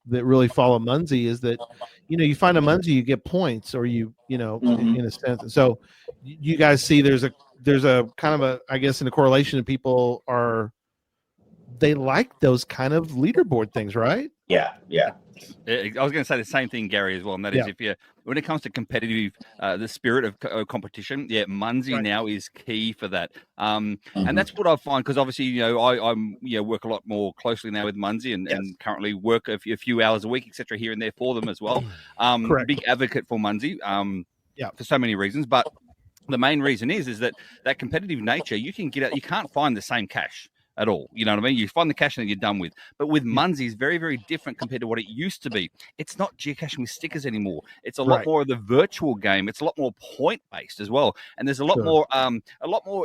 that really follow Munzie, is that you find a Munzie, you get points, or in a sense. So you guys see there's a kind of a, I guess, in a correlation, of people they like those kind of leaderboard things, right? Yeah. I was going to say the same thing, Gary, as well. And that is, when it comes to competitive, the spirit of competition, Munzie now is key for that. And that's what I find, because obviously, I'm work a lot more closely now with Munzie and currently work a few hours a week, etc., here and there for them as well. Big advocate for Munzie, for so many reasons, but the main reason is that competitive nature, you can't find the same cache at all. You know what I mean? You find the cache and you're done with. But with Munzie, is very, very different compared to what it used to be. It's not geocaching with stickers anymore. It's a lot more of the virtual game. It's a lot more point based as well. And there's a lot more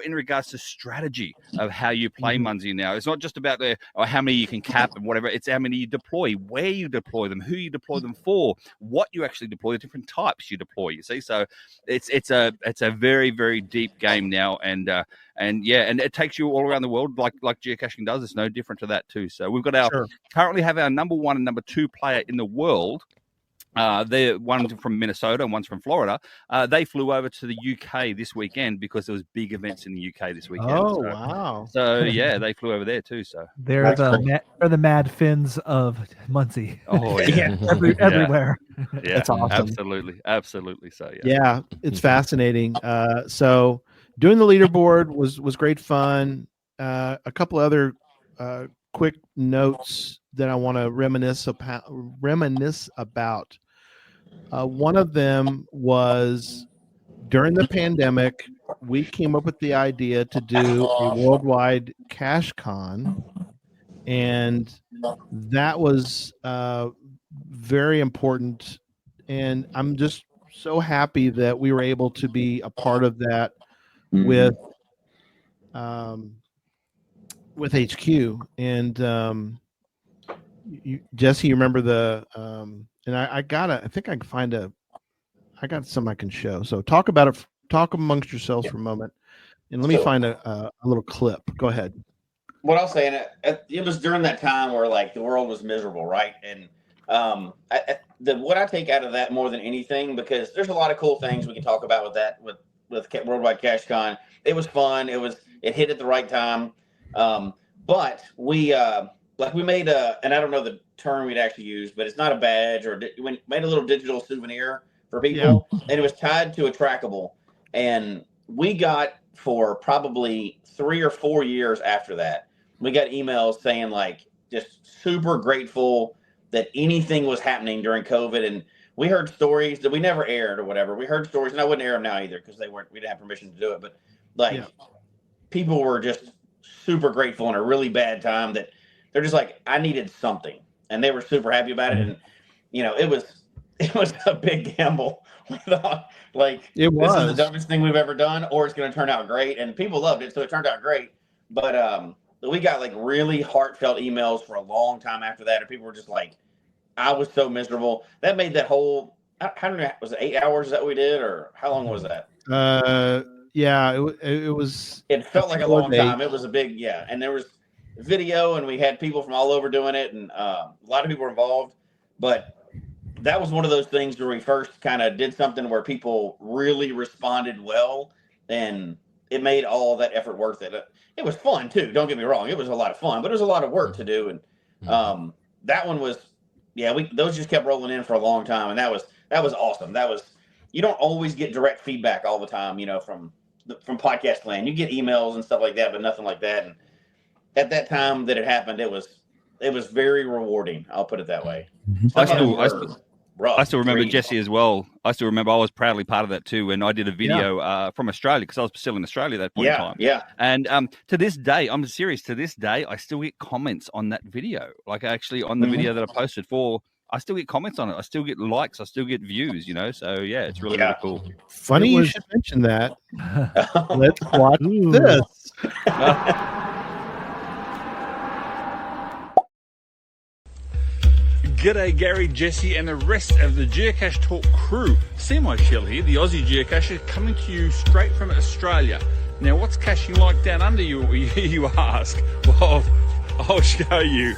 in regards to strategy of how you play Munzie now. It's not just about how many you can cap and whatever. It's how many you deploy, where you deploy them, who you deploy them for, what you actually deploy, the different types you deploy. You see, so it's a very, very deep game now, and it takes you all around the world like geocaching does. It's no different to that too. So we've got currently have our number 1 and number 2 player in the world. They're one from Minnesota and one's from Florida. They flew over to the UK this weekend because there was big events in the UK this weekend. Wow! So they flew over there too. So they're the Mad Finns of Muncie. Oh yeah, everywhere. Yeah, that's awesome. Absolutely. So it's fascinating. So doing the leaderboard was great fun. A couple other quick notes that I want to reminisce about. One of them was during the pandemic, we came up with the idea to do a worldwide cache con, and that was very important. And I'm just so happy that we were able to be a part of that with HQ. And Jesse, you remember the and I think I can find I got some I can show. So talk about it. Talk amongst yourselves for a moment, and let me find a little clip. Go ahead. What I'll say, and it was during that time where like the world was miserable, right? And what I take out of that more than anything, because there's a lot of cool things we can talk about with that with Worldwide Cache Con. It was fun. It hit at the right time. But we made and I don't know the term we'd actually use, but it's not a badge, or we made a little digital souvenir for people, and it was tied to a trackable. And we got, for probably 3 or 4 years after that, we got emails saying like just super grateful that anything was happening during COVID. And we heard stories that we never aired or whatever. We heard stories, and I wouldn't air them now either because we didn't have permission to do it. But people were just super grateful in a really bad time that they're just like, I needed something, and they were super happy about it. And it was a big gamble. We thought this is the dumbest thing we've ever done, or it's going to turn out great. And people loved it, so it turned out great. But we got like really heartfelt emails for a long time after that, and people were just like, I was so miserable. That made that whole, was it 8 hours that we did, or how long was that? It was. It felt like a long time. It was a big, and there was video, and we had people from all over doing it, and a lot of people were involved. But that was one of those things where we first kind of did something where people really responded well, and it made all that effort worth it. It was fun too. Don't get me wrong. It was a lot of fun, but it was a lot of work to do. And that one was, those just kept rolling in for a long time. And that was awesome. You don't always get direct feedback all the time, from podcast land. You get emails and stuff like that, but nothing like that. And at that time that it happened, it was very rewarding. I'll put it that way. I still remember Jesse as well. I still remember I was proudly part of that too, and I did a video from Australia because I was still in Australia at that point in time. Yeah. And to this day, I'm serious. To this day, I still get comments on that video. Like actually on the video that I posted I still get comments on it. I still get likes. I still get views. So it's really really cool. Funny you should mention that. Let's watch this. G'day Gary, Jesse and the rest of the Geocache Talk crew. See my shell here, the Aussie geocacher, coming to you straight from Australia. Now what's caching like down under you ask? Well, I'll show you.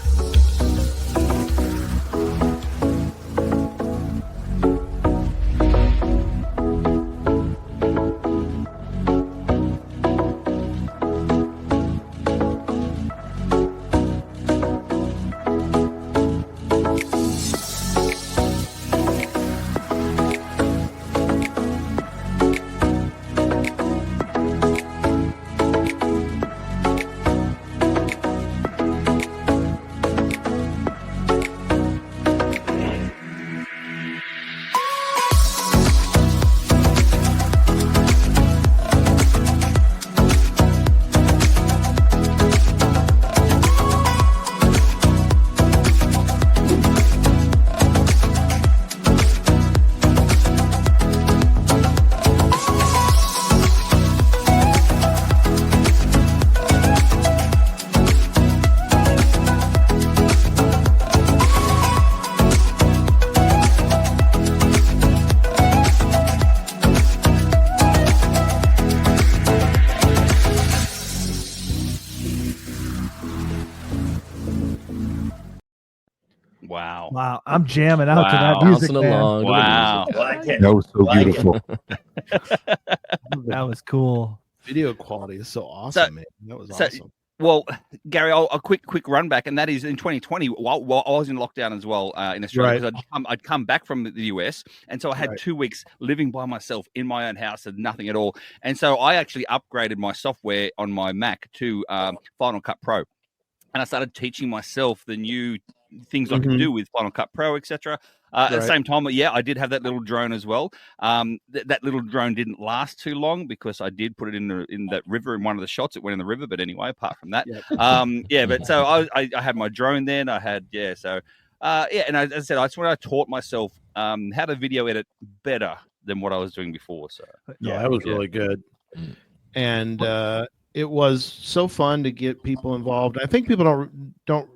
Wow. I'm jamming out to that music, Bouncing man. along. Wow. Like it. That was so Like beautiful. That was cool. Video quality is so awesome, man. That was awesome. Well, Gary, a quick run back, and that is in 2020. While I was in lockdown as well in Australia, because I'd come back from the US, and so I had 2 weeks living by myself in my own house and nothing at all. And so I actually upgraded my software on my Mac to Final Cut Pro, and I started teaching myself the new things I could do with Final Cut Pro, etc. At the same time, I did have that little drone as well. That little drone didn't last too long because I did put it in that river in one of the shots. It went in the river, but anyway, apart from that, But so I had my drone then. I had and as I said, I taught myself how to video edit better than what I was doing before. So that was really good, and it was so fun to get people involved. I think people don't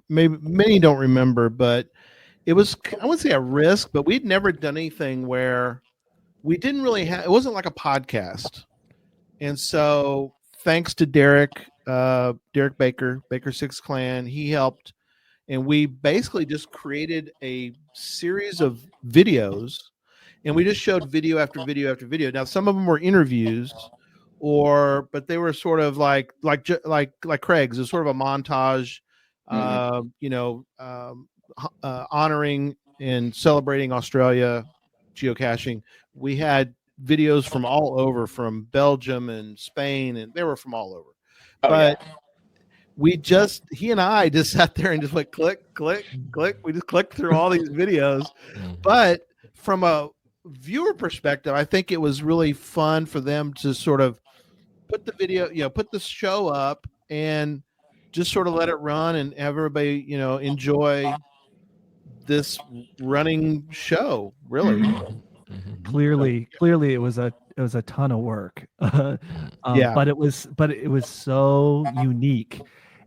maybe many don't remember, but it was, I wouldn't say a risk, but we'd never done anything where we didn't really have, it wasn't like a podcast. And so thanks to Derek Baker, Baker Six Clan, he helped. And we basically just created a series of videos, and we just showed video after video after video. Now, some of them were interviews, but they were sort of like Craig's. It was sort of a montage, honoring and celebrating Australia geocaching. We had videos from all over, from Belgium and Spain, and they were from all over. He and I just sat there and just like click, click, click. We just clicked through all these videos. But from a viewer perspective, I think it was really fun for them to sort of put the video, put the show up and just sort of let it run and everybody, enjoy this running show. Really. Clearly it was a ton of work. But it was so unique.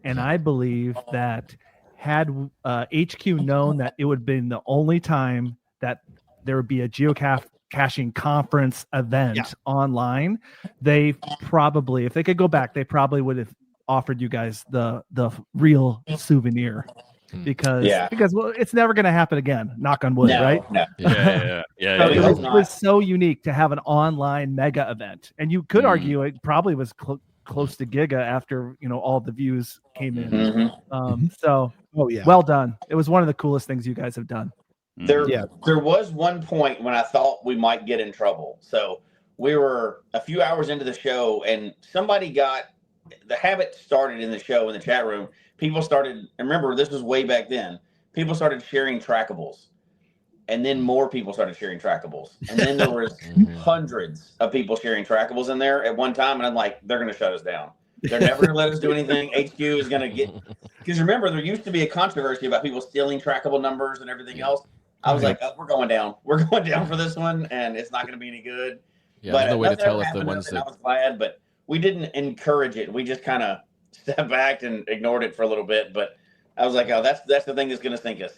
And I believe that had HQ known that it would have been the only time that there would be a geocaching conference event online, they probably, if they could go back, they probably would have offered you guys the real souvenir. Because well, it's never going to happen again. Knock on wood, right? No. It was so unique to have an online mega event, and you could argue it probably was close to Giga after all the views came in. Well done. It was one of the coolest things you guys have done. There was one point when I thought we might get in trouble. So we were a few hours into the show, and somebody got the habit started in the show in the chat room. People started, and remember, this was way back then. People started sharing trackables, and then more people started sharing trackables, and then there was hundreds of people sharing trackables in there at one time. And I'm like, they're going to shut us down. They're never going to let us do anything. HQ is going to get, because remember, there used to be a controversy about people stealing trackable numbers and everything else. I was like, we're going down. We're going down for this one, and it's not going to be any good. Yeah, there's no way to tell if the ones that I was glad, but we didn't encourage it. We just kind of stepped back and ignored it for a little bit. But I was like, oh, that's the thing that's going to sink us.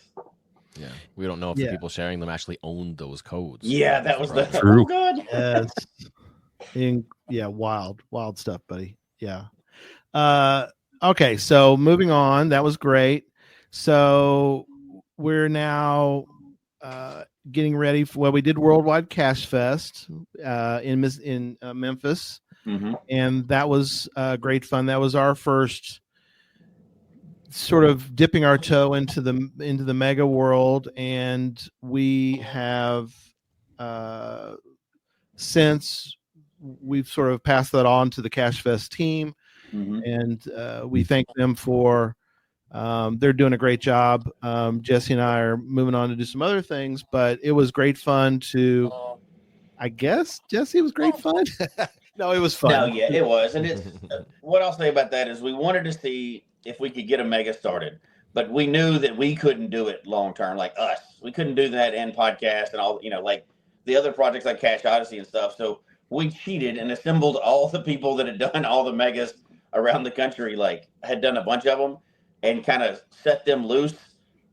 Yeah, we don't know if the people sharing them actually owned those codes. Yeah, that was the true. Oh, Yes. Wild stuff, buddy. Yeah. Okay, so moving on. That was great. So we're now getting ready for, we did Worldwide Cache Fest in Memphis, and that was great fun. That was our first sort of dipping our toe into the mega world, and we have since we've sort of passed that on to the Cache Fest team, and we thank them for they're doing a great job. Jesse and I are moving on to do some other things, but it was great fun to, I guess, Jesse, it was great fun. No, it was fun. No, yeah, it was. And it's what I'll say about that is we wanted to see if we could get a mega started, but we knew that we couldn't do it long term, like us. We couldn't do that in podcast and all, like the other projects like Cache Odyssey and stuff. So we cheated and assembled all the people that had done all the megas around the country, like had done a bunch of them, and kind of set them loose.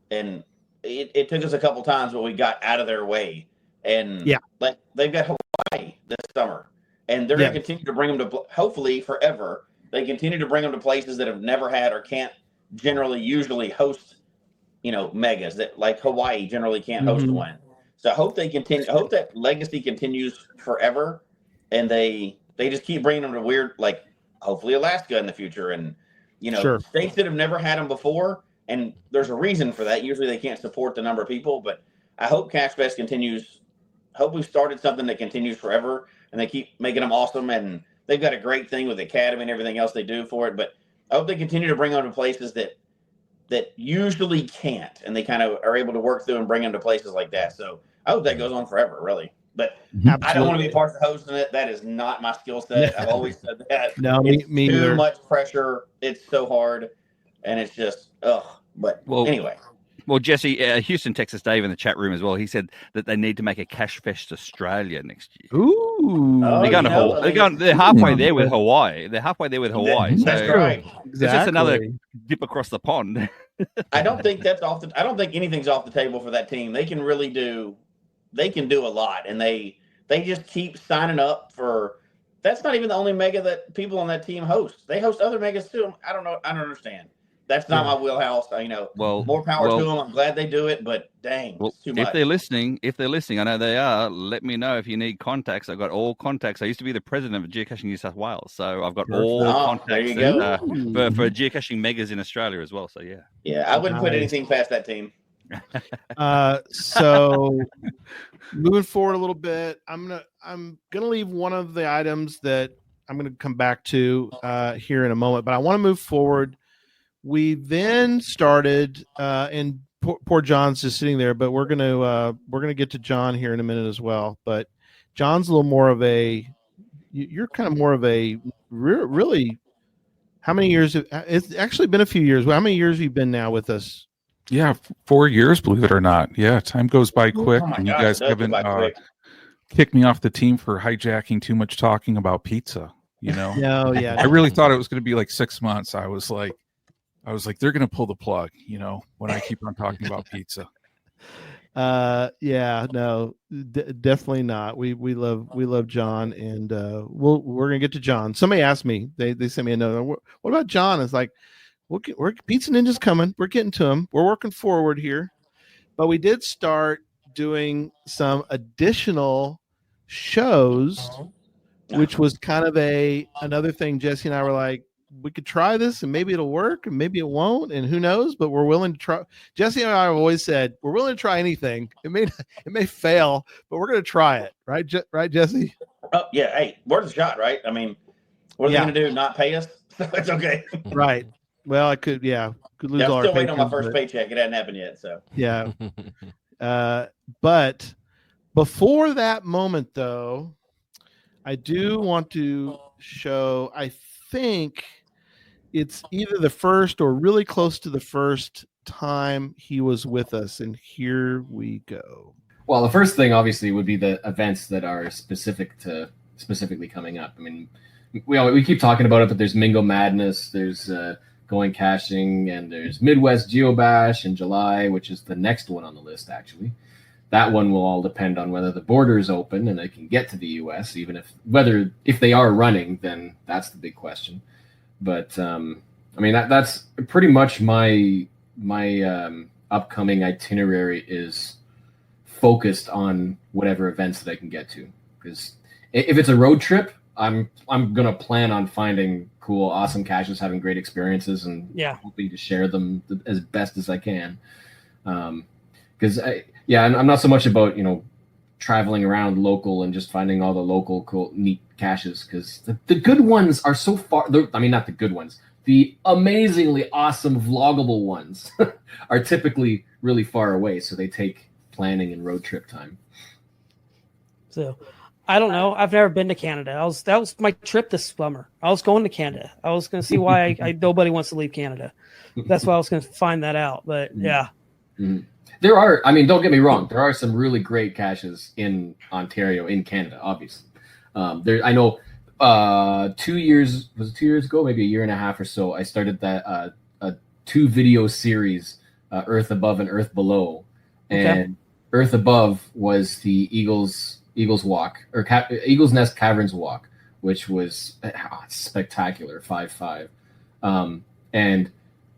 And it took us a couple times, but we got out of their way. And like they've got Hawaii this summer, and they're going to continue to bring them to, hopefully forever. They continue to bring them to places that have never had or can't usually host megas that like Hawaii generally can't host one. So I hope they continue. I hope that legacy continues forever, and they just keep bringing them to weird, like hopefully Alaska in the future, and states that have never had them before. And there's a reason for that. Usually they can't support the number of people, but I hope Cache Fest continues. Hope we've started something that continues forever, and they keep making them awesome. And they've got a great thing with the Academy and everything else they do for it. But I hope they continue to bring them to places that usually can't, and they kind of are able to work through and bring them to places like that. So I hope that goes on forever, really. But Absolutely. I don't want to be part of hosting it. That is not my skill set. I've always said that. No, it's me too neither. much pressure. It's so hard, and it's just But anyway. Well, Jesse, Houston, Texas Dave in the chat room as well. He said that they need to make a Cache Fest Australia next year. Ooh, they're halfway there with Hawaii. That's right. Exactly. It's just another dip across the pond. I don't think I don't think anything's off the table for that team. They can really do. They can do a lot, and they just keep signing up for. That's not even the only mega that people on that team host. They host other megas too. I don't know. I don't understand. That's not my wheelhouse. More power to them. I'm glad they do it, but dang, it's too much. If they're listening, I know they are. Let me know if you need contacts. I've got all contacts. I used to be the president of Geocaching New South Wales, so I've got all contacts there you go. for geocaching megas in Australia as well. So yeah. Yeah, I wouldn't put anything past that team. So moving forward a little bit, I'm gonna leave one of the items that I'm gonna come back to here in a moment, but I want to move forward. We then started, and poor John's just sitting there, but we're gonna get to John here in a minute as well. But John's a little more of you're kind of more of a really. How many years? It's actually been a few years. How many years have you been now with us? Yeah, 4 years, believe it or not. Yeah, time goes by quick, and you guys haven't kicked me off the team for hijacking too much talking about pizza. No, yeah. I really thought it was going to be like 6 months. I was like, they're going to pull the plug, when I keep on talking about pizza. Yeah, no, definitely not. We love John, and we're gonna get to John. Somebody asked me, they sent me a note. What about John? It's like, we're Pizza Ninja's coming. We're getting to him. We're working forward here, but we did start doing some additional shows, which was kind of another thing. Jesse and I were like, we could try this and maybe it'll work and maybe it won't, and who knows, but we're willing to try. Jesse and I have always said we're willing to try anything. It may fail, but we're going to try it. Right. Right, Jesse? Oh yeah. Hey, worth a shot, right? I mean, what are they going to do? Not pay us? It's okay. Right. Well, I could lose all our I'm still waiting on my first paycheck. It hasn't happened yet. So yeah. But before that moment though, I do want to show, I think it's either the first or really close to the first time he was with us, and here we go. Well, the first thing obviously would be the events that are specifically coming up. I mean, we keep talking about it, but there's Mingo Madness, there's Going Caching, and there's Midwest Geobash in July, which is the next one on the list actually. That one will all depend on whether the border is open and they can get to the U.S. Even if they are running, then that's the big question. But I mean that's pretty much my upcoming itinerary is focused on whatever events that I can get to. Because if it's a road trip, I'm gonna plan on finding cool, awesome caches, having great experiences, and hoping to share them as best as I can. Because I'm not so much about traveling around local and just finding all the local cool neat caches, because the good ones are so far. I mean, not the good ones. The amazingly awesome vloggable ones are typically really far away, so they take planning and road trip time. So, I don't know. I've never been to Canada. That was my trip this summer. I was going to Canada. I was going to see why nobody wants to leave Canada. That's why I was going to find that out. But yeah. Mm-hmm. There are, I mean, don't get me wrong. There are some really great caches in Ontario, in Canada, obviously. I know 2 years ago, maybe a year and a half or so, I started that a 2-video series, Earth Above and Earth Below. And Earth Above was the Eagles Walk, or Eagles Nest Caverns Walk, which was spectacular, 5.5. And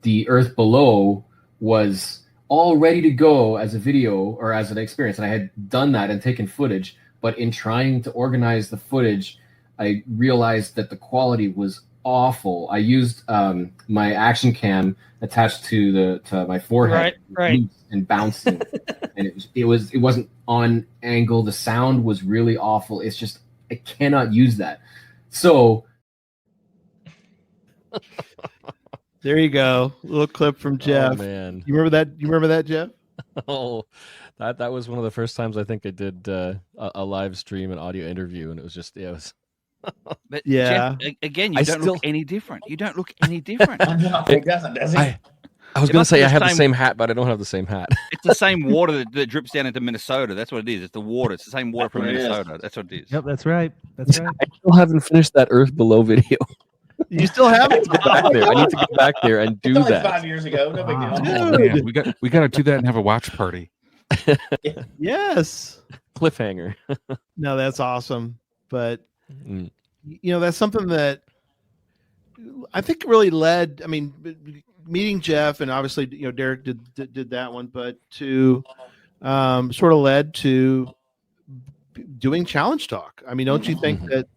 the Earth Below was all ready to go as a video or as an experience. And I had done that and taken footage, but in trying to organize the footage, I realized that the quality was awful. I used my action cam attached to my forehead, right, and bouncing, and it wasn't on angle. The sound was really awful. It's just I cannot use that. So there you go, a little clip from Jeff. Oh man, you remember that? You remember that, Jeff? Oh, that was one of the first times I think I did a live stream, an audio interview, and it was just it was. But yeah. Jeff, again, you don't look any different. You don't look any different. No, it doesn't, does it? I was going to say I have the same hat, but I don't have the same hat. It's the same water that drips down into Minnesota. That's what it is. It's the water. It's the same water from Minnesota. That's what it is. Yep, that's right. That's right. I still haven't finished that Earth Below video. You still haven't? I need to get back there and do It's only that. 5 years ago. No big deal. Oh, man, we got to do that and have a watch party. Yes. Cliffhanger. No, that's awesome. But that's something that I think really led. I mean, meeting Jeff, and obviously, Derek did that one, but to sort of led to doing Challenge Talk. I mean, don't you think that?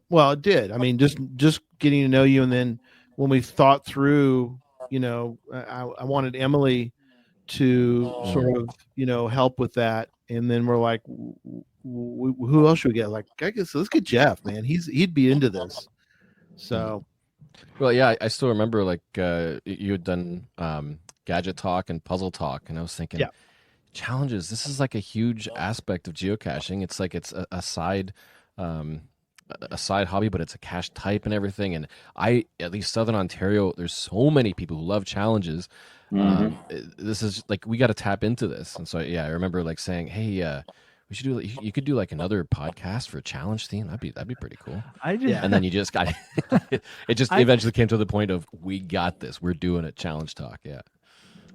Well, it did. I mean, just getting to know you, and then when we thought through, I wanted Emily to sort of help with that, and then we're like, who else should we get? Like, I guess let's get Jeff, man. He'd be into this. So, well, yeah, I still remember like you had done Gadget Talk and Puzzle Talk, and I was thinking, challenges. This is like a huge aspect of geocaching. It's like it's a side hobby, but it's a cache type and everything. And at least Southern Ontario, there's so many people who love challenges. This is like we got to tap into this. And so I remember like saying, hey, we should do. You could do like another podcast for a challenge theme. That'd be pretty cool. And then you just got it. Just eventually came to the point of we got this. We're doing it. Challenge Talk. Yeah.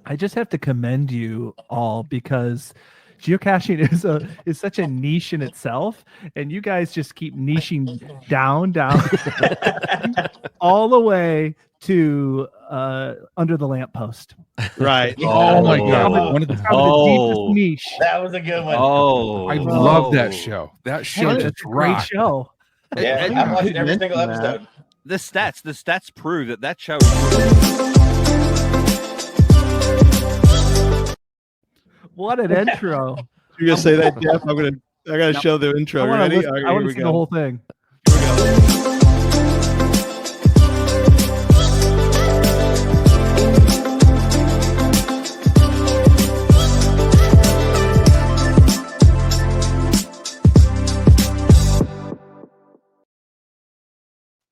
I just have to commend you all because geocaching is such a niche in itself, and you guys just keep niching down all the way to under the lamppost. Right. Oh my God. One of the deepest niche. That was a good one. Oh, I love that show. That show is a great show. Yeah, I've watched every single episode. The stats prove that show. What an intro! You're gonna say that, Jeff? I gotta show the intro. Ready? I want to see the whole thing. Here we go.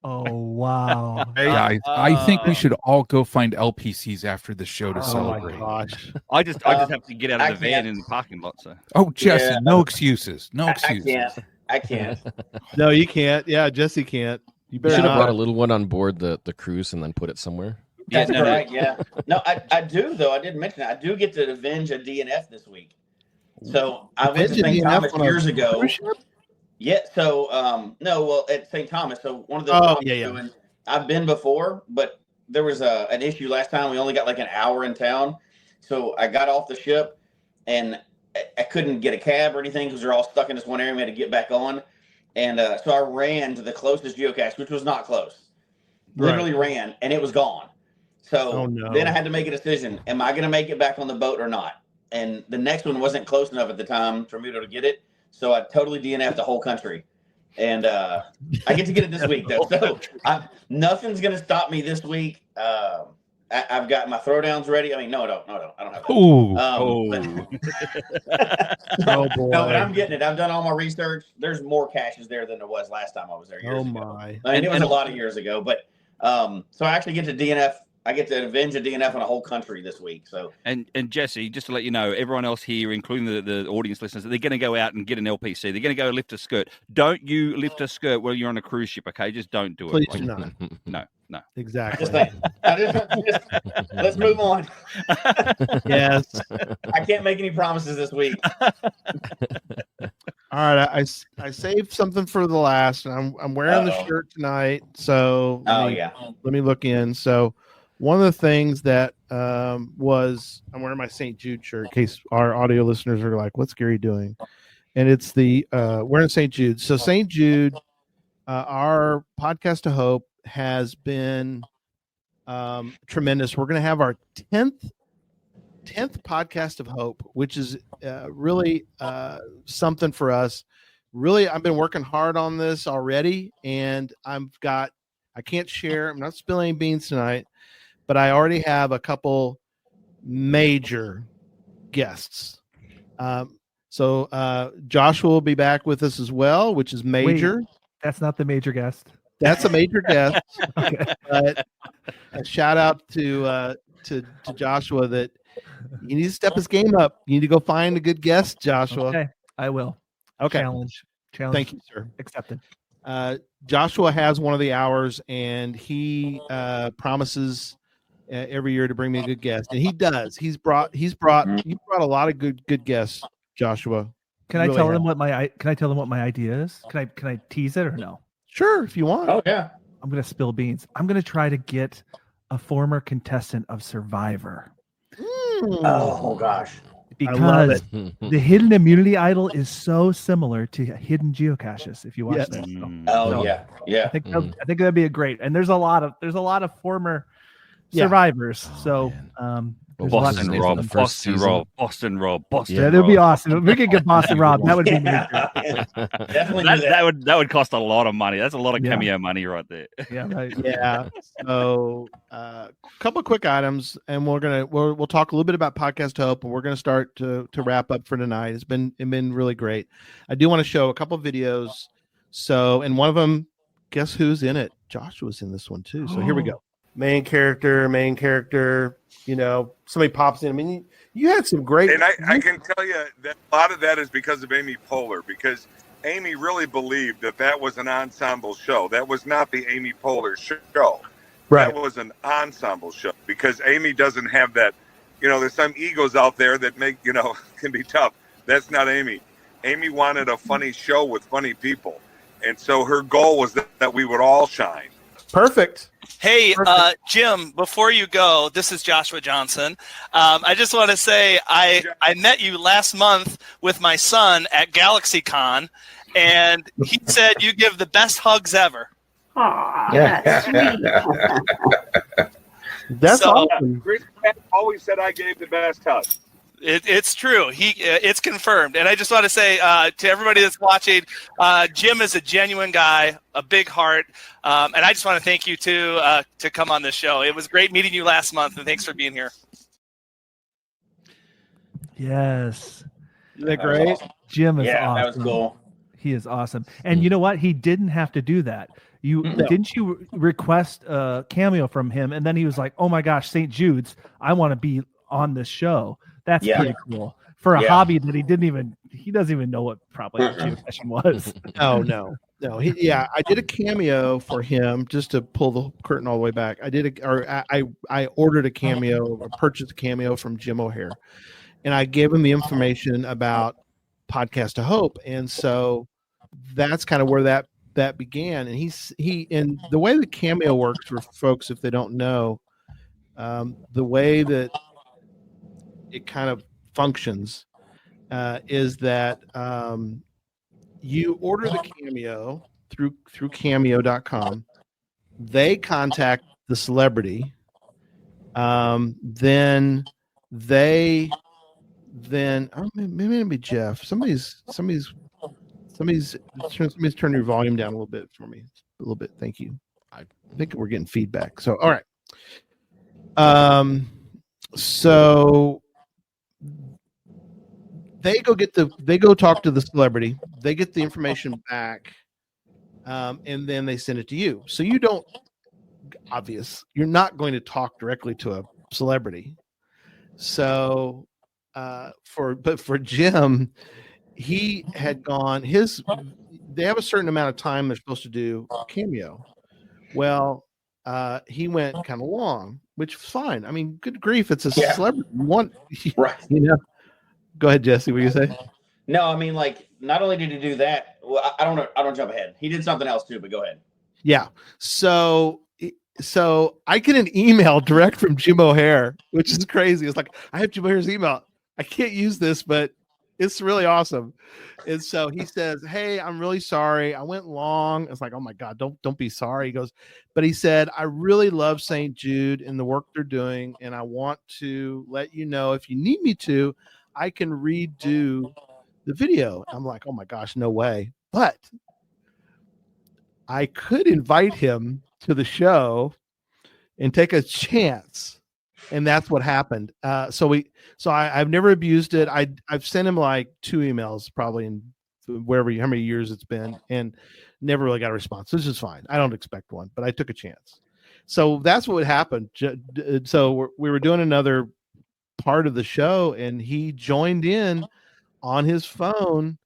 Oh wow! Guys, I think we should all go find LPCs after the show to celebrate. Oh my gosh! I just have to get out of the van in the parking lot. So. Oh, Jesse, no excuses. No excuses. I can't. No, you can't. Yeah, Jesse can't. You better should have not. brought a little one on board the cruise and then put it somewhere. That's correct. Yeah. No, I do though. I didn't mention it. I do get to avenge a DNF this week. So I went to St. Thomas years ago. Yeah. So no, well at St. Thomas. So one of the I've been before, but there was an issue last time. We only got like an hour in town, so I got off the ship and I couldn't get a cab or anything because they're all stuck in this one area. We had to get back on, and so I ran to the closest geocache, which was not close. Literally ran, and it was gone. So then I had to make a decision: am I going to make it back on the boat or not? And the next one wasn't close enough at the time for me to get it. So I totally DNF'd the whole country. And I get to get it this week, though. So nothing's going to stop me this week. I've got my throwdowns ready. I mean, no, I don't have that. Oh, boy. No, but I'm getting it. I've done all my research. There's more caches there than there was last time I was there years ago. My. I mean, it was a lot of years ago. But so I actually get to DNF. I get to avenge a DNF on a whole country this week. So and Jesse, just to let you know, everyone else here, including the audience listeners, they're going to go out and get an LPC. They're going to go lift a skirt. Don't you lift a skirt while you're on a cruise ship, okay? Just don't do it. Please do not. No. Exactly. Let's move on. Yes. I can't make any promises this week. All right, I saved something for the last, and I'm wearing the shirt tonight. So let me look in. So one of the things that was I'm wearing my St. Jude shirt in case our audio listeners are like, "What's Gary doing?" And it's the we're in St. Jude. So St. Jude, our podcast to hope has been tremendous. We're going to have our 10th podcast of hope, which is really something for us. Really, I've been working hard on this already, and I can't share. I'm not spilling beans tonight, but I already have a couple major guests. So Joshua will be back with us as well, which is major. Wait, that's not the major guest. That's a major guest. Okay. But a shout out to Joshua that you need to step his game up. You need to go find a good guest, Joshua. Okay, I will. Okay. Challenge. Thank you, sir. Accepted. Joshua has one of the hours, and he promises every year to bring me a good guest, and he does. He's brought a lot of good guests, Joshua. Can I tell them what my idea is? Can I tease it or no? Sure, if you want. Oh yeah. I'm gonna spill beans. I'm gonna try to get a former contestant of Survivor. Oh gosh. Because the hidden immunity idol is so similar to hidden geocaches. If you watch that, yeah. I think that'd be a great. And there's a lot of former survivors. So Boston Rob. Yeah, that'd be awesome. We could get Boston Rob. That would be major. Definitely that would cost a lot of money. That's a lot of cameo money right there. Yeah, right. Yeah. So a couple of quick items, and we'll talk a little bit about Podcast Hope, and we're gonna start to wrap up for tonight. It's been really great. I do want to show a couple of videos. So, and one of them, guess who's in it? Joshua's in this one too. So here we go. Main character. You know, somebody pops in. I mean, you had some great. And I can tell you that a lot of that is because of Amy Poehler, because Amy really believed that was an ensemble show. That was not the Amy Poehler show. Right. That was an ensemble show because Amy doesn't have that. You know, there's some egos out there that can be tough. That's not Amy. Amy wanted a funny show with funny people. And so her goal was that we would all shine. Perfect. Hey, Jim, before you go, this is Joshua Johnson. I just want to say I met you last month with my son at GalaxyCon, and he said you give the best hugs ever. Aw, that's sweet. That's awesome. Chris Pratt always said I gave the best hug. It's true. It's confirmed. And I just want to say to everybody that's watching, Jim is a genuine guy, a big heart. And I just want to thank you to come on this show. It was great meeting you last month, and thanks for being here. Yes. Isn't that great? Awesome. Jim is Yeah, awesome. that was cool. He is awesome. And you know what? He didn't have to do that. Didn't you request a cameo from him? And then he was like, oh my gosh, St. Jude's, I want to be on this show. That's pretty cool for a hobby that he doesn't even know what probably geocaching was. No. I did a cameo for him just to pull the curtain all the way back. I ordered a cameo, or purchased a cameo from Jim O'Hare, and I gave him the information about Podcast to Hope, and so that's kind of where that began. And and the way the cameo works for folks, if they don't know, the way that it kind of functions is that you order the cameo through cameo.com. They contact the celebrity. Then maybe it'll be Jeff. Somebody's turn your volume down a little bit for me. A little bit. Thank you. I think we're getting feedback. So, all right. So they go talk to the celebrity. They get the information back, and then they send it to you. So you're not going to talk directly to a celebrity. So, for Jim, he had gone. They have a certain amount of time they're supposed to do a cameo. Well, he went kind of long, which was fine. I mean, good grief, it's a celebrity. Right. Go ahead, Jesse. What do you say? No, I mean, like, not only did he do that, well, I don't jump ahead. He did something else too, but go ahead. Yeah. So so I get an email direct from Jim O'Hare, which is crazy. It's like, I have Jim O'Hare's email. I can't use this, but it's really awesome. And so he says, "Hey, I'm really sorry. I went long." It's like, "Oh my God, don't be sorry." He goes, but he said, "I really love St. Jude and the work they're doing. And I want to let you know, if you need me to, I can redo the video." I'm like, "Oh my gosh, no way." But I could invite him to the show and take a chance. And that's what happened. So I've never abused it. I've sent him like 2 emails probably in how many years it's been, and never really got a response, which is fine. I don't expect one, but I took a chance. So that's what happened. So we were doing another part of the show, and he joined in on his phone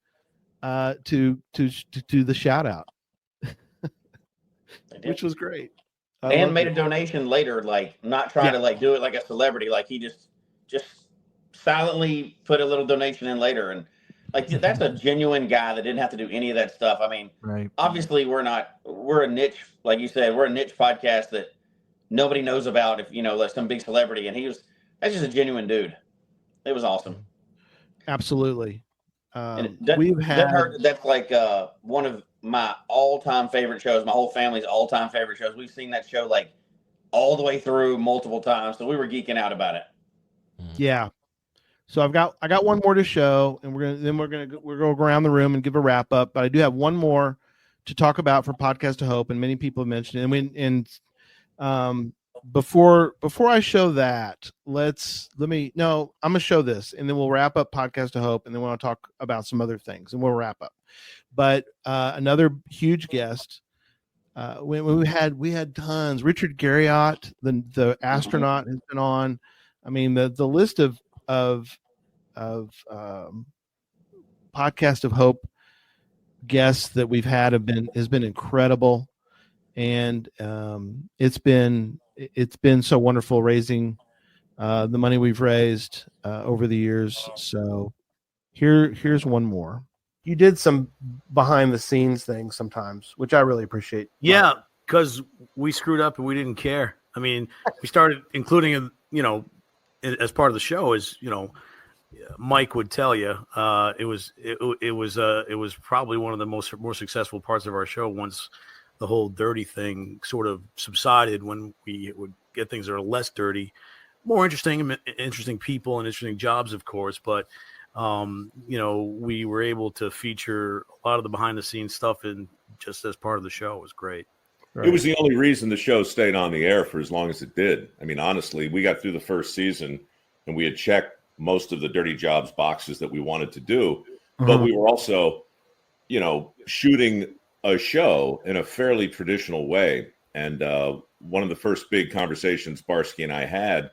to do the shout out, which was great. And made a donation later, like not trying to like do it like a celebrity. Like he just silently put a little donation in later, and like that's a genuine guy that didn't have to do any of that stuff. I mean, obviously we're a niche, like you said, we're a niche podcast that nobody knows about. If like some big celebrity, and that's just a genuine dude. It was awesome. Absolutely. We've had that's like one of my all-time favorite shows. My whole family's all-time favorite shows. We've seen that show like all the way through multiple times, so we were geeking out about it. Yeah. So I got one more to show, and we're gonna go around the room and give a wrap up. But I do have one more to talk about for Podcast of Hope, and many people have mentioned it. And before I show that, I'm gonna show this, and then we'll wrap up Podcast of Hope, and then we'll talk about some other things, and we'll wrap up. But another huge guest, we had tons. Richard Garriott, the astronaut, has been on. I mean, the list of Podcast of Hope guests that we've had has been incredible, and it's been so wonderful raising the money we've raised over the years. So here's one more. You did some behind the scenes things sometimes, which I really appreciate. Yeah, because we screwed up and we didn't care. I mean, we started including, as part of the show, as Mike would tell you, it was probably one of the more successful parts of our show once the whole dirty thing sort of subsided, when we would get things that are less dirty, more interesting people and interesting jobs, of course, but we were able to feature a lot of the behind the scenes stuff and just as part of the show. It was great. Right. It was the only reason the show stayed on the air for as long as it did. I mean, honestly, we got through the first season and we had checked most of the dirty jobs boxes that we wanted to do, but we were also, shooting a show in a fairly traditional way. And one of the first big conversations Barsky and I had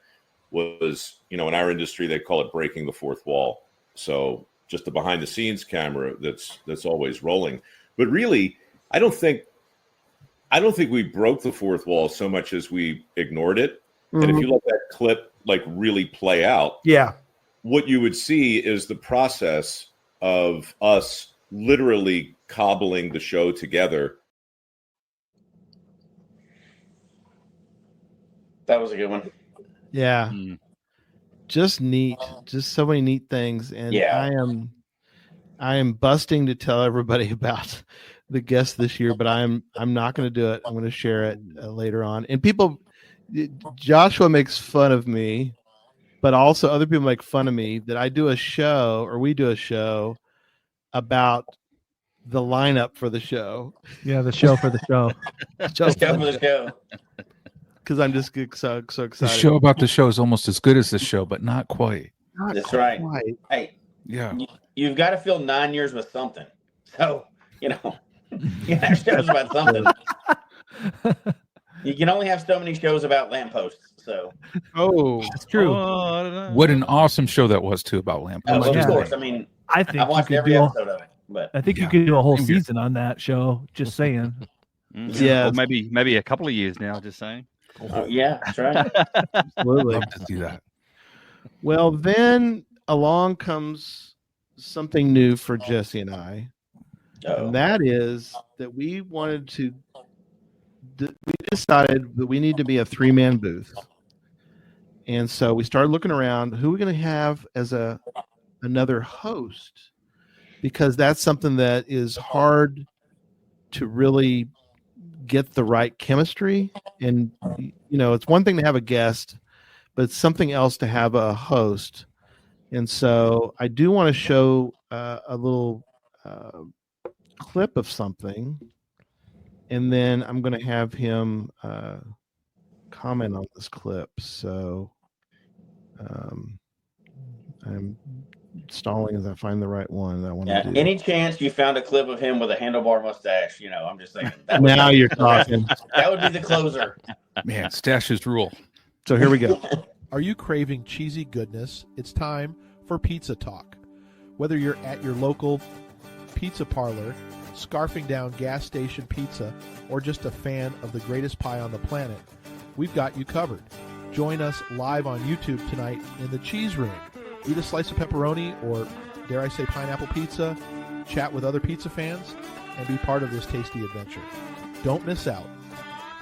was, in our industry, they call it breaking the fourth wall. So just a behind the scenes camera that's always rolling. But really, I don't think we broke the fourth wall so much as we ignored it. And if you let that clip really play out, what you would see is the process of us literally cobbling the show together. That was a good one. Yeah. Just neat. Just so many neat things. And I am busting to tell everybody about the guest this year, but I'm not going to do it. I'm going to share it later on. And Joshua makes fun of me, but also other people make fun of me that we do a show about the lineup for the show. Yeah, the show for the show. Because I'm just so excited. The show about the show is almost as good as the show, but not quite. That's right. Hey, yeah, you've got to fill 9 years with something. So that show's about something. You can only have so many shows about lampposts. So, that's true. What an awesome show that was too about lampposts. Of course, I mean, I think I watched every episode of it. But I think you could do a whole season on that show. Just saying. Yeah, or maybe a couple of years now. Just saying. Yeah, that's right. Absolutely. Love to do that. Well, then along comes something new for Jesse and I. And that is that we wanted to we decided that we need to be a 3-man booth. And so we started looking around, who are we going to have as another host? Because that's something that is hard to really get the right chemistry. And, it's one thing to have a guest, but it's something else to have a host. And so I do want to show a little clip of something. And then I'm going to have him comment on this clip. So I'm stalling as I find the right one that I want to do. Any chance you found a clip of him with a handlebar mustache? I'm just saying. Now you're talking. That would be the closer. Man, stashes rule. So here we go. Are you craving cheesy goodness? It's time for Pizza Talk. Whether you're at your local pizza parlor, scarfing down gas station pizza, or just a fan of the greatest pie on the planet, we've got you covered. Join us live on YouTube tonight in the Cheese Room. Eat a slice of pepperoni or, dare I say, pineapple pizza, chat with other pizza fans, and be part of this tasty adventure. Don't miss out.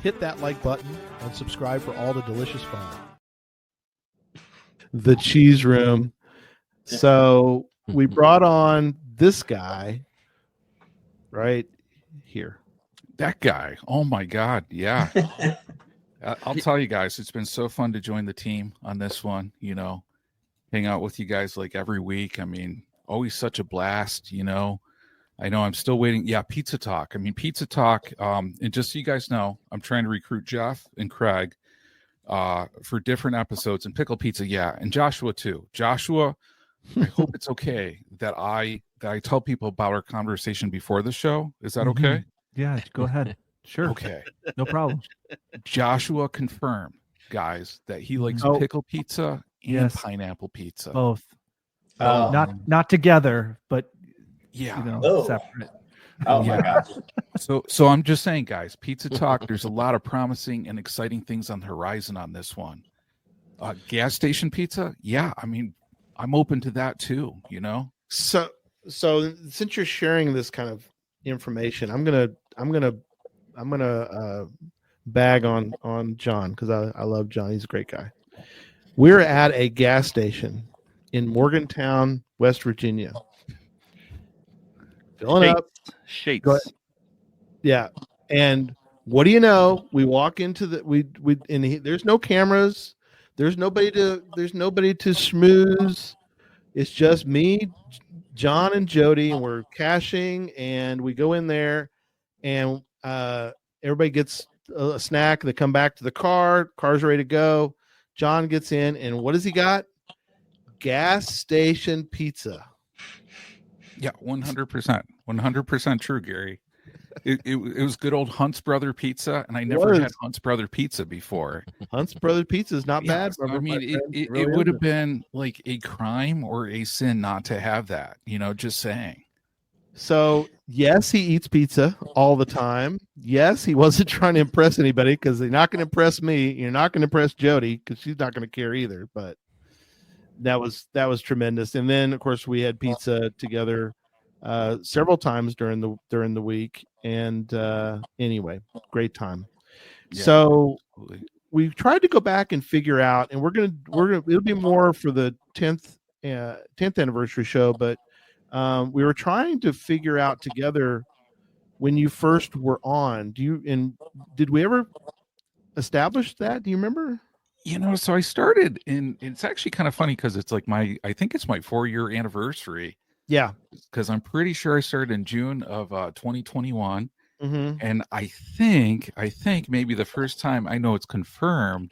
Hit that like button and subscribe for all the delicious fun. The Cheese Room. So we brought on this guy right here. That guy. Oh my God. Yeah. I'll tell you guys, it's been so fun to join the team on this one, hang out with you guys like every week. I mean, always such a blast, I know I'm still waiting. Yeah. Pizza Talk. Pizza Talk. And just so you guys know, I'm trying to recruit Jeff and Craig for different episodes, and Pickle Pizza. Yeah. And Joshua too. Joshua, I hope it's okay that I tell people about our conversation before the show. Is that okay? Yeah, go ahead. Sure. Okay. No problem. Joshua confirmed, guys, that he likes pickle pizza and pineapple pizza. Both. Not together, but separate. Oh my gosh. So I'm just saying, guys, Pizza Talk, there's a lot of promising and exciting things on the horizon on this one. Gas station pizza? Yeah, I'm open to that too, So since you're sharing this kind of information, I'm gonna bag on John, because I love John. He's a great guy. We're at a gas station in Morgantown, West Virginia. Filling up. Sheets. Yeah. And what do you know? We walk into there's no cameras. There's nobody to schmooze. It's just me, John, and Jody, and we're caching, and we go in there, and everybody gets a snack. They come back to the car. Car's ready to go. John gets in, and what has he got? Gas station pizza. Yeah, 100% true, Gary. It was good old Hunt's Brother Pizza, and I never had Hunt's Brother Pizza before. Hunt's Brother Pizza is not bad. It would have been like a crime or a sin not to have that. Just saying. So yes, he eats pizza all the time. Yes, he wasn't trying to impress anybody, because they're not going to impress me. You're not going to impress Jody, because she's not going to care either. But that was tremendous. And then of course we had pizza together several times during the week. And anyway, great time. Yeah, so absolutely. We've tried to go back and figure out, and we're gonna it'll be more for the 10th anniversary show, but we were trying to figure out together when you first were on. Did we ever establish that? Do you remember? So I started it's actually kind of funny, because it's like I think it's my 4-year anniversary. Yeah. Because I'm pretty sure I started in June of 2021. Mm-hmm. And I think maybe the first time I know it's confirmed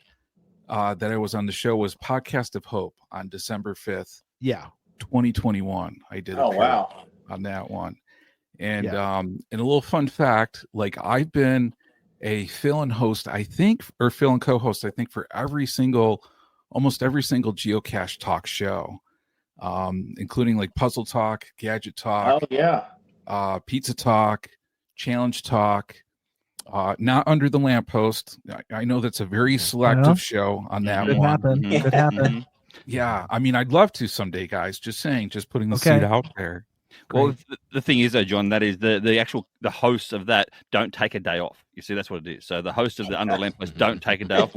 that I was on the show was Podcast of Hope on December 5th. Yeah. 2021. I did wow. on that one. And and a little fun fact, like I've been a fill-in host, I think, or fill-in co-host, I think, for almost every single Geocache Talk show, including like Puzzle Talk, Gadget Talk, Pizza Talk, Challenge Talk, not Under the Lamppost. I know that's a very selective show on that one. Could happen. Yeah, I'd love to someday, guys. Just saying, just putting the seed out there. Well, the thing is, though, John, that is the hosts of that don't take a day off. You see, that's what it is. So the hosts of the Under the Lamppost don't take a day off.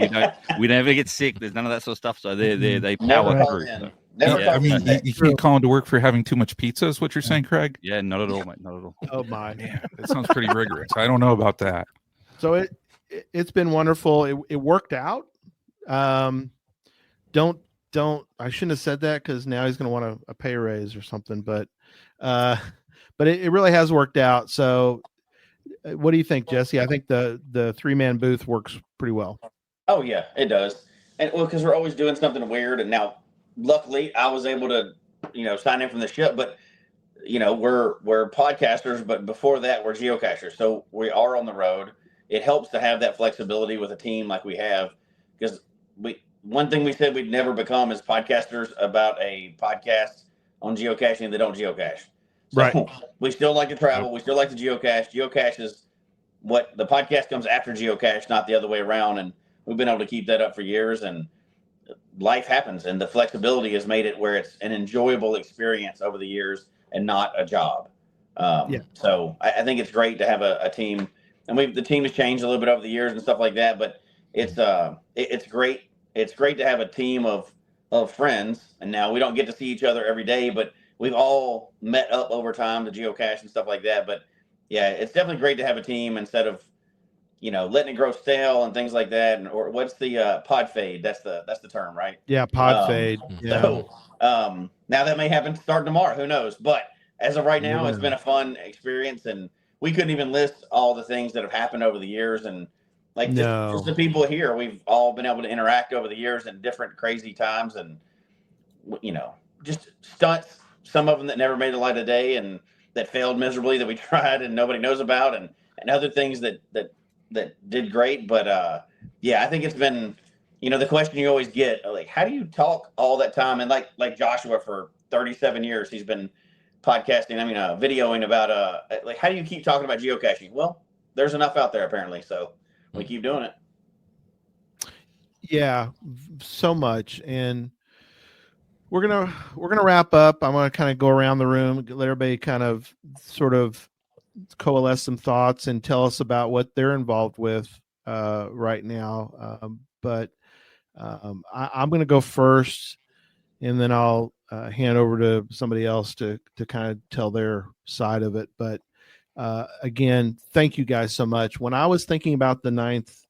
We never get sick. There's none of that sort of stuff. So they power through. So. I mean, you can't call into work for having too much pizza, is what you're saying, Craig? Yeah, not at all, mate. Not at all. Oh my, man, that sounds pretty rigorous. I don't know about that. So it's been wonderful. It worked out. Don't I shouldn't have said that because now he's going to want a pay raise or something. But it really has worked out. So what do you think, Jesse? I think the 3-man booth works pretty well. Oh yeah, it does. And well, because we're always doing something weird, and now luckily I was able to, sign in from the ship. But we're podcasters, but before that we're geocachers, so we are on the road. It helps to have that flexibility with a team like we have, because one thing we said we'd never become is podcasters about a podcast on geocaching that don't geocache. So right. We still like to travel. We still like to geocache. Geocache is what the podcast comes after geocache, not the other way around. And we've been able to keep that up for years, and life happens, and the flexibility has made it where it's an enjoyable experience over the years and not a job. So I think it's great to have a team, and the team has changed a little bit over the years and stuff like that, but it's great. It's great to have a team of friends, and now we don't get to see each other every day, but we've all met up over time to geocache and stuff like that. But yeah, it's definitely great to have a team instead of, letting it grow stale and things like that. Or what's the pod fade? That's the term, right? Yeah, pod fade. Yeah. So now that may happen starting tomorrow. Who knows? But as of right now, it's been a fun experience, and we couldn't even list all the things that have happened over the years. And just the people here, we've all been able to interact over the years in different crazy times, and just stunts. Some of them that never made the light of day and that failed miserably that we tried and nobody knows about, and other things that did great. But I think it's been, the question you always get, like, how do you talk all that time? And like Joshua, for 37 years, he's been podcasting. Videoing about like, how do you keep talking about geocaching? Well, there's enough out there apparently, so we keep doing it. Yeah, so much. And we're gonna wrap up. I'm gonna kind of go around the room, let everybody kind of sort of coalesce some thoughts and tell us about what they're involved with right now. I'm gonna go first, and then I'll hand over to somebody else to kind of tell their side of it. But again, thank you guys so much. When I was thinking about the 9th,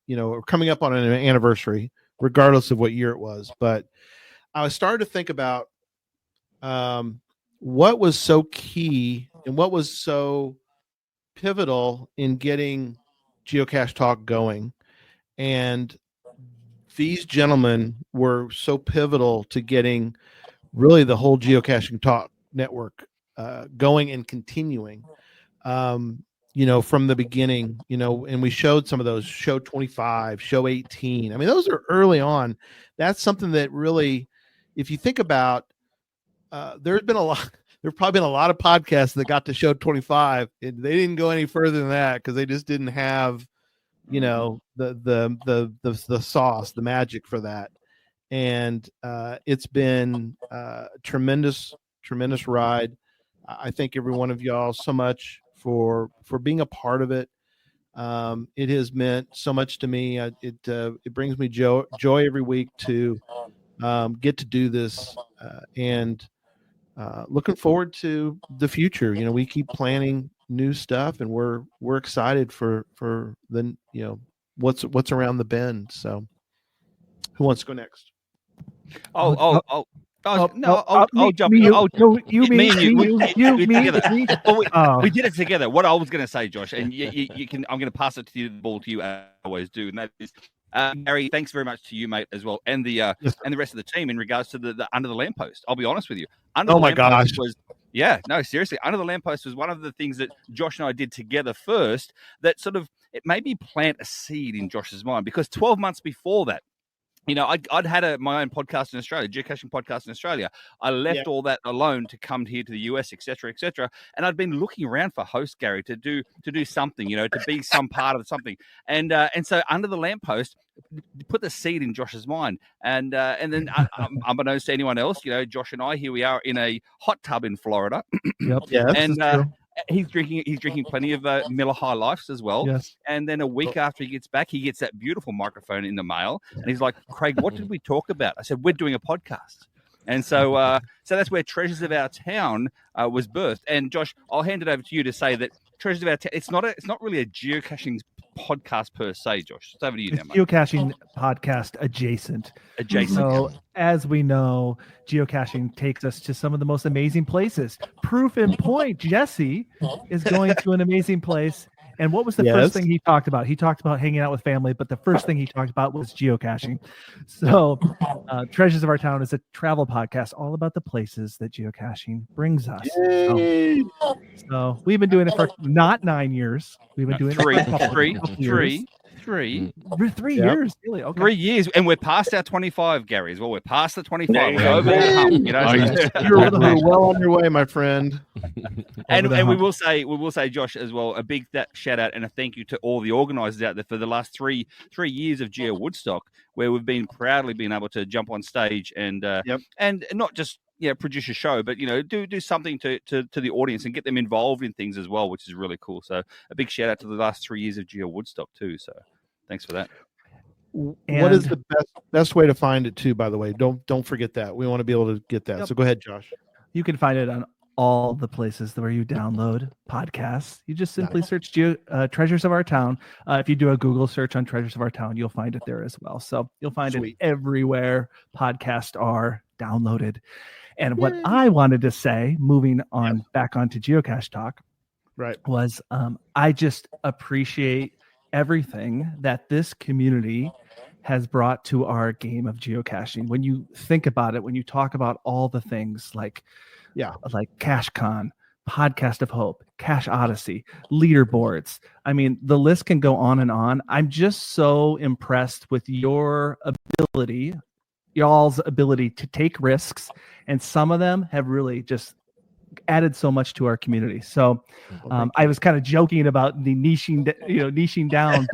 coming up on an anniversary, regardless of what year it was, but I started to think about what was so key and what was so pivotal in getting Geocache Talk going. And these gentlemen were so pivotal to getting really the whole Geocaching Talk network going and continuing. From the beginning, and we showed some of those, show 25, show 18. I mean, those are early on. That's something that really, if you think about, there's probably been a lot of podcasts that got to show 25 and they didn't go any further than that because they just didn't have, the sauce, the magic for that. And it's been a tremendous ride. I thank every one of y'all so much for being a part of it. It has meant so much to me. It brings me joy every week to get to do this, and looking forward to the future. We keep planning new stuff, and we're excited for the what's around the bend. So, who wants to go next? I'll jump. Me, Me and you together. me. We did it together. What I was going to say, Josh, and you can. I'm going to pass the ball to you. I always do, and that is, Gary. Thanks very much to you, mate, as well, and the and the rest of the team in regards to the Under the Lamppost. I'll be honest with you. Under the Lamppost was, seriously. Under the Lamppost was one of the things that Josh and I did together first. That sort of it made me plant a seed in Josh's mind, because 12 months before that, I'd had my own podcast in Australia, geocaching podcast in Australia. I left all that alone to come here to the US, etc., and I'd been looking around for hosts, Gary, to do something, to be some part of something. And so Under the Lamppost put the seed in Josh's mind, and then unbeknownst to anyone else, Josh and I, here we are in a hot tub in Florida. Yep. Yeah, and true. he's drinking plenty of Miller High Lifes as well. Yes. And then a week after he gets back, he gets that beautiful microphone in the mail, and he's like, "Craig, what did we talk about?" I said, "We're doing a podcast." And so that's where Treasures of Our Town was birthed. And Josh, I'll hand it over to you to say that Treasures of Our Town, it's not really a geocaching podcast per se, Josh. It's over to you now, mate. Geocaching podcast adjacent. So as we know, geocaching takes us to some of the most amazing places. Proof in point, Jesse is going to an amazing place. And what was the first thing he talked about? He talked about hanging out with family, but the first thing he talked about was geocaching. So Treasures of Our Town is a travel podcast all about the places that geocaching brings us. So we've been doing it for not 9 years. We've been doing it for 3 years. 3 years, really? Okay. 3 years, and we're past our 25, Gary, as well. We're past the 25. We're over the hump, You're well on your way, my friend. And we will say, Josh, as well, a big shout out and a thank you to all the organisers out there for the last three years of Geo Woodstock, where we've been proudly been able to jump on stage and not just produce a show, but do something to the audience and get them involved in things as well, which is really cool. So a big shout out to the last 3 years of Geo Woodstock too. So thanks for that. What is the best way to find it too? By the way, don't forget that we want to be able to get that. Yep. So go ahead, Josh. You can find it on all the places where you download podcasts. You just simply search Treasures of Our Town. If you do a Google search on Treasures of Our Town, you'll find it there as well. So you'll find it everywhere podcasts are downloaded. And what I wanted to say, moving on back onto Geocache Talk, was I just appreciate everything that this community has brought to our game of geocaching. When you think about it, when you talk about all the things like CacheCon, Podcast of Hope, Cache Odyssey, leaderboards. I mean, the list can go on and on. I'm just so impressed with y'all's ability to take risks, and some of them have really just added so much to our community. So I was kind of joking about the niching down,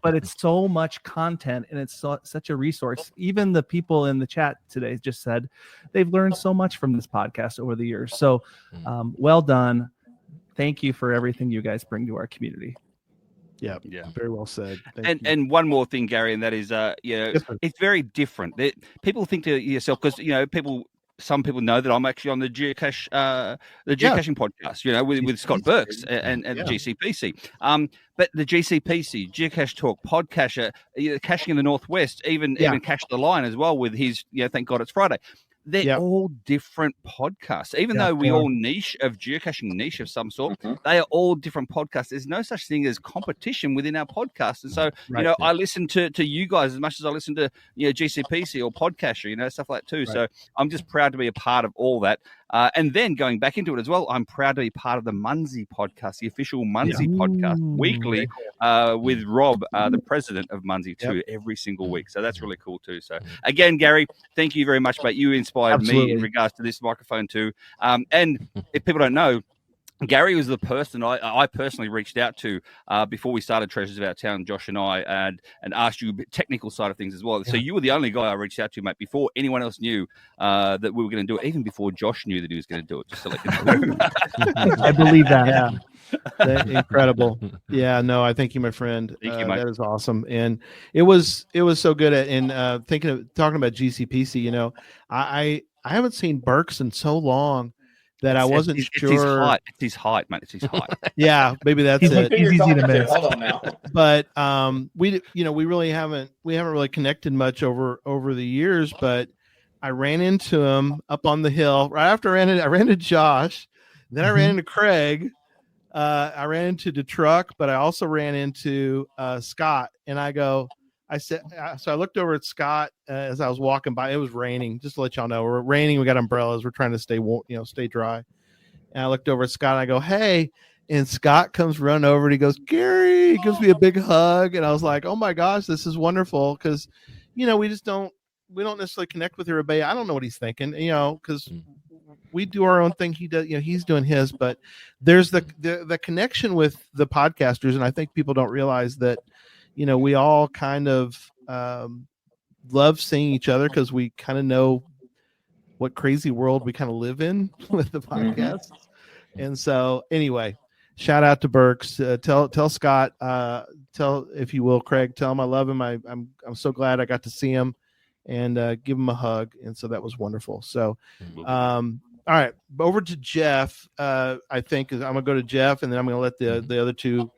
but it's so much content, and it's such a resource. Even the people in the chat today just said they've learned so much from this podcast over the years. So well done. Thank you for everything you guys bring to our community. Yeah, very well said. And one more thing, Gary, and that is, it's very different. People think to yourself, because some people know that I'm actually on the Geocache, geocaching podcast, with Scott Burks and the GCPC. But the GCPC, Geocache Talk, Podcacher, Caching in the Northwest, even Cache the Line as well with his, Thank God It's Friday. They're all different podcasts. Even though we all niche of geocaching of some sort, they are all different podcasts. There's no such thing as competition within our podcast. And so, I listen to you guys as much as I listen to GCPC or Podcaster, stuff like that too. So I'm just proud to be a part of all that. And then going back into it as well, I'm proud to be part of the Munzie podcast, the official Munzie podcast, weekly with Rob, the president of Munzie too, every single week. So that's really cool too. So again, Gary, thank you very much, mate. You inspired me in regards to this microphone too. And if people don't know, Gary was the person I personally reached out to before we started Treasures of Our Town, Josh and I, and asked you a bit technical side of things as well. So you were the only guy I reached out to, mate, before anyone else knew that we were going to do it, even before Josh knew that he was going to do it, just to let you know. I believe that. Yeah. Incredible. Yeah, no, I thank you, my friend. Thank you, mate. That is awesome. And it was so good talking about GCPC, I haven't seen Burks in so long that I wasn't sure. It's his height, mate. It's his height. Yeah, maybe that's it. He's easy to miss. Hold on now. But we really haven't really connected much over the years. But I ran into him up on the hill right after I ran into Josh. Then I ran into Craig. I ran into the truck, but I also ran into Scott. And so I looked over at Scott as I was walking by. It was raining, just to let y'all know. We're raining. We got umbrellas. We're trying to stay dry. And I looked over at Scott and I go, "Hey." And Scott comes running over and he goes, "Gary," he gives me a big hug. And I was like, "Oh my gosh, this is wonderful." Cause we don't necessarily connect with everybody. I don't know what he's thinking, cause we do our own thing. He does, he's doing his, but there's the connection with the podcasters. And I think people don't realize that, we all kind of love seeing each other because we kind of know what crazy world we kind of live in with the podcast. And so anyway, shout out to Burks. Tell Scott, tell, if you will, Craig, tell him I love him. I'm so glad I got to see him and give him a hug. And so that was wonderful. So, all right, over to Jeff. I think I'm gonna go to Jeff, and then I'm gonna let the other two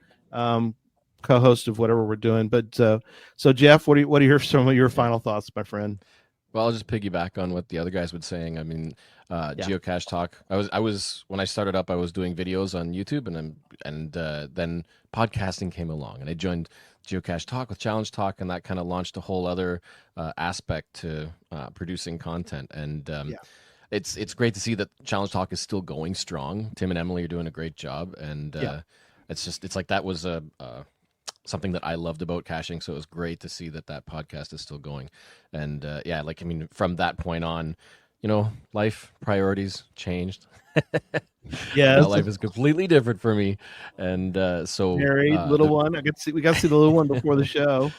co-host of whatever we're doing. But so Jeff, what are some of your final thoughts, my friend? Well, I'll just piggyback on what the other guys were saying. I mean, Geocache Talk. I was when I started up, I was doing videos on YouTube, and then podcasting came along, and I joined Geocache Talk with Challenge Talk, and that kind of launched a whole other aspect to producing content. And it's great to see that Challenge Talk is still going strong. Tim and Emily are doing a great job, and it's like that was something that I loved about caching. So it was great to see that podcast is still going. And from that point on, life priorities changed. Yeah, life is completely different for me. And so married, little one. We got to see the little one before the show.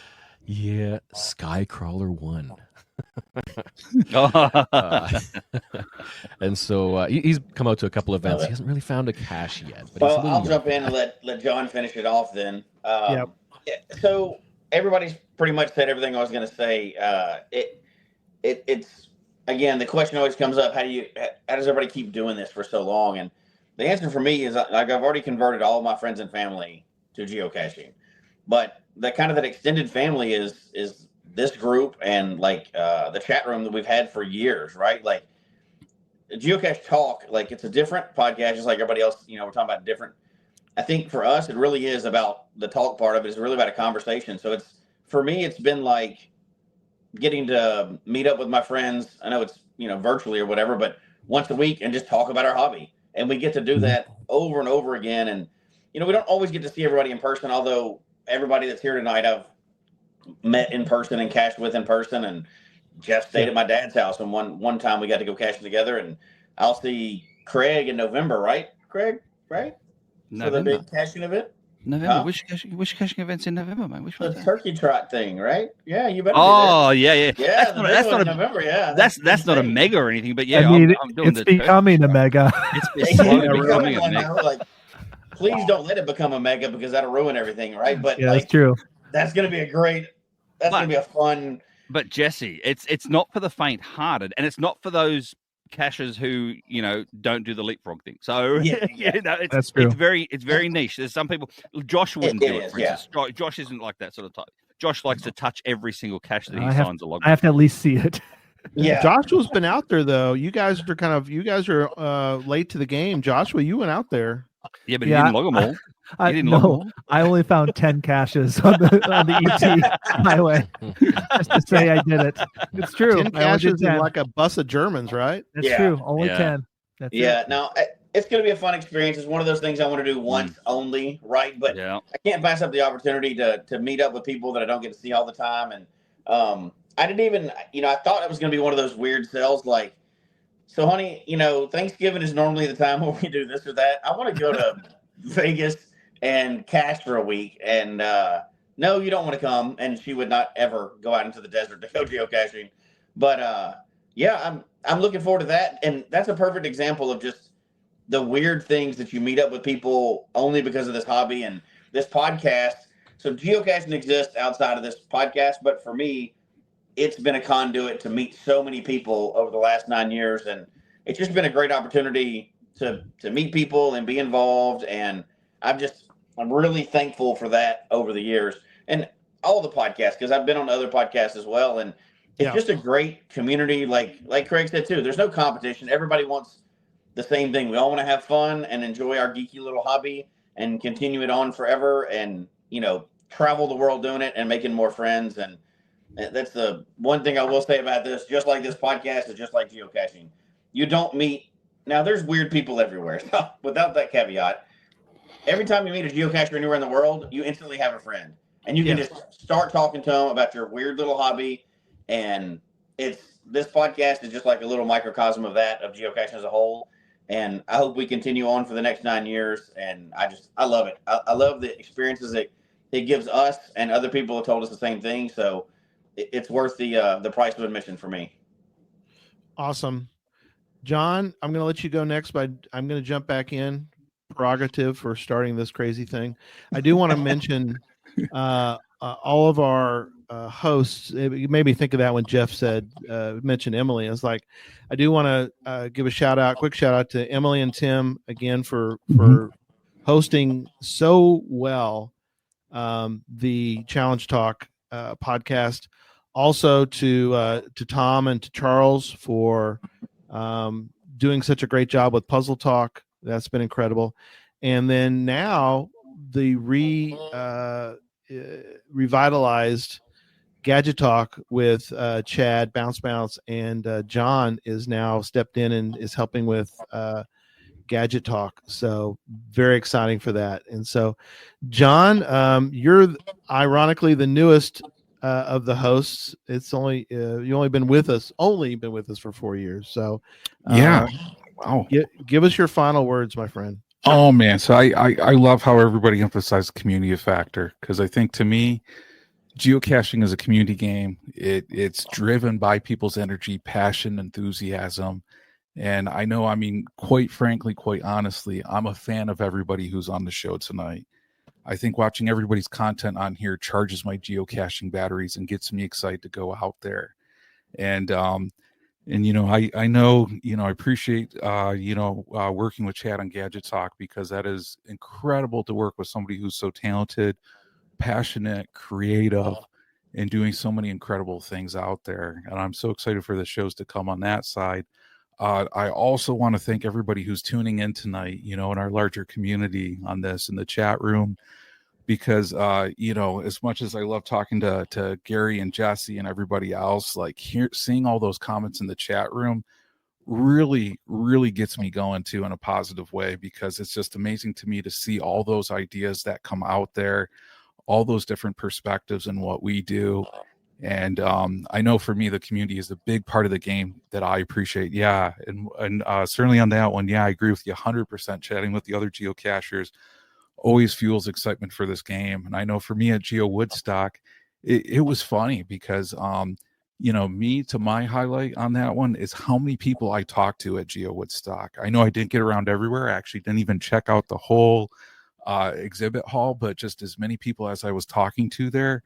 Yeah, Skycrawler 1. And so he's come out to a couple events. He hasn't really found a cache yet. But well, I'll jump in and let John finish it off then. So everybody's pretty much said everything I was going to say. It's again, the question always comes up: how does everybody keep doing this for so long? And the answer for me is like I've already converted all of my friends and family to geocaching, but that extended family is this group and the chat room that we've had for years, right? Like Geocache Talk, like it's a different podcast, just like everybody else. We're talking about different. I think for us, it really is about the talk part of it. It's really about a conversation. So for me, it's been like getting to meet up with my friends. I know it's, virtually or whatever, but once a week and just talk about our hobby. And we get to do that over and over again. And, we don't always get to see everybody in person, although everybody that's here tonight, I've met in person and cached with in person. And Jeff stayed at my dad's house. And one time we got to go caching together, and I'll see Craig in November, right? Craig, right? For the big caching event? November. Huh? Which caching event's in November, mate? Which The one? turkey trot thing, right? Yeah, you better. Oh, be there. yeah. Yeah, That's not a November. Yeah, That's not a mega or anything, but yeah, I mean, I'm doing it's becoming a mega. It's slowly becoming a one mega. now. Like, please don't let it become a mega because that'll ruin everything, right? But Yeah, that's true. That's going to be a great. That's going to be a fun. But Jesse, it's not for the faint-hearted, and it's not for those cachers who don't do the leapfrog thing. So That's true. It's very niche. There's some people. Josh wouldn't do it. For yeah. instance. Josh isn't like that sort of type. Josh likes to touch every single cache that he I have signs a log. to at least see it. Yeah, Joshua's been out there though. You guys are late to the game. Joshua, you went out there. Yeah, but he didn't log them all. I only found 10 caches on the ET highway. Just to say I did it. It's true. 10 caches in like a bus of Germans, right? That's true. Only 10. That's it. Now it's going to be a fun experience. It's one of those things I want to do once only, right? But I can't pass up the opportunity to meet up with people that I don't get to see all the time. And I didn't even, I thought it was going to be one of those weird sells like, so honey, Thanksgiving is normally the time where we do this or that. I want to go to Vegas and cache for a week. And no, you don't want to come. And she would not ever go out into the desert to go geocaching. But I'm looking forward to that. And that's a perfect example of just the weird things that you meet up with people only because of this hobby and this podcast. So geocaching exists outside of this podcast. But for me, it's been a conduit to meet so many people over the last 9 years. And it's just been a great opportunity to meet people and be involved. And I'm really thankful for that over the years and all the podcasts, because I've been on other podcasts as well. And it's just a great community. Like Craig said too, there's no competition. Everybody wants the same thing. We all want to have fun and enjoy our geeky little hobby and continue it on forever and, travel the world doing it and making more friends. And that's the one thing I will say about this, just like this podcast is just like geocaching. You don't meet, now there's weird people everywhere. So without that caveat, every time you meet a geocacher anywhere in the world, you instantly have a friend. And you can just start talking to them about your weird little hobby. And this podcast is just like a little microcosm of that, of geocaching as a whole. And I hope we continue on for the next 9 years. And I love it. I love the experiences that it gives us, and other people have told us the same thing. So it's worth the price of admission for me. Awesome. John, I'm going to let you go next, but I'm going to jump back in. Prerogative for starting this crazy thing. I do want to mention all of our hosts. It made me think of that when Jeff said, mentioned Emily. I was like, I do want to give a quick shout out to Emily and Tim again for hosting so well the Challenge Talk podcast. Also to Tom and to Charles for doing such a great job with Puzzle Talk. That's been incredible. And then now the revitalized Gadget Talk with Chad, Bounce, and John is now stepped in and is helping with Gadget Talk. So very exciting for that. And so, John, you're ironically the newest of the hosts. It's only you only been with us for 4 years. So Yeah. Wow. Give us your final words, my friend. Oh man, so I love how everybody emphasized community factor, because I think to me, geocaching is a community game. It's driven by people's energy, passion, enthusiasm. And I know, I mean, quite frankly, quite honestly, I'm a fan of everybody who's on the show tonight. I think watching everybody's content on here charges my geocaching batteries and gets me excited to go out there. And you know, I know, you know, I appreciate, working with Chad on Gadget Talk, because that is incredible to work with somebody who's so talented, passionate, creative, and doing so many incredible things out there. And I'm so excited for the shows to come on that side. I also want to thank everybody who's tuning in tonight, you know, in our larger community on this in the chat room, because you know, as much as I love talking to Gary and Jesse and everybody else, like seeing all those comments in the chat room really gets me going too in a positive way, because it's just amazing to me to see all those ideas that come out there, all those different perspectives in what we do. And I know for me, the community is a big part of the game that I appreciate. Yeah. And certainly on that one, yeah, I agree with you 100%. Chatting with the other geocachers always fuels excitement for this game. And I know for me at Geo Woodstock, it was funny because, you know, my highlight on that one is how many people I talked to at Geo Woodstock. I know I didn't get around everywhere. I actually didn't even check out the whole exhibit hall, but just as many people as I was talking to there,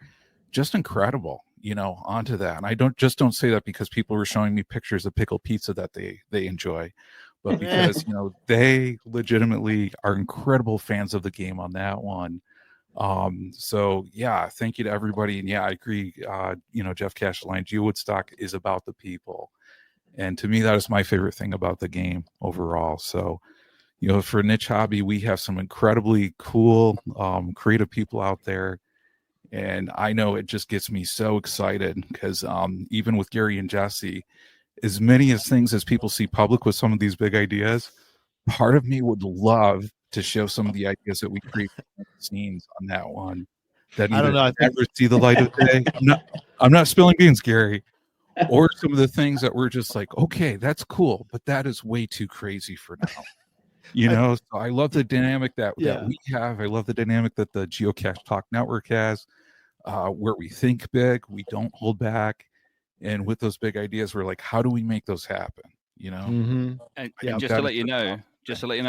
just incredible, you know, onto that. And I don't say that because people were showing me pictures of pickled pizza that they enjoy, but because, you know, they legitimately are incredible fans of the game on that one. So yeah, thank you to everybody. And yeah, I agree. You know, Jeff Cashline, Geo Woodstock is about the people. And to me, that is my favorite thing about the game overall. So, you know, for Niche Hobby, we have some incredibly cool, creative people out there. And I know it just gets me so excited because even with Gary and Jesse, as many as things as people see public with some of these big ideas, part of me would love to show some of the ideas that we create behind the scenes on that one that I don't know, I think... never see the light of day. I'm not spilling beans, Gary. Or some of the things that we're just like, okay, that's cool, but that is way too crazy for now. You know, so I love the dynamic that we have. I love the dynamic that the Geocache Talk Network has, where we think big, we don't hold back. And with those big ideas, we're like, how do we make those happen? You know? Mm-hmm. And just to let you know,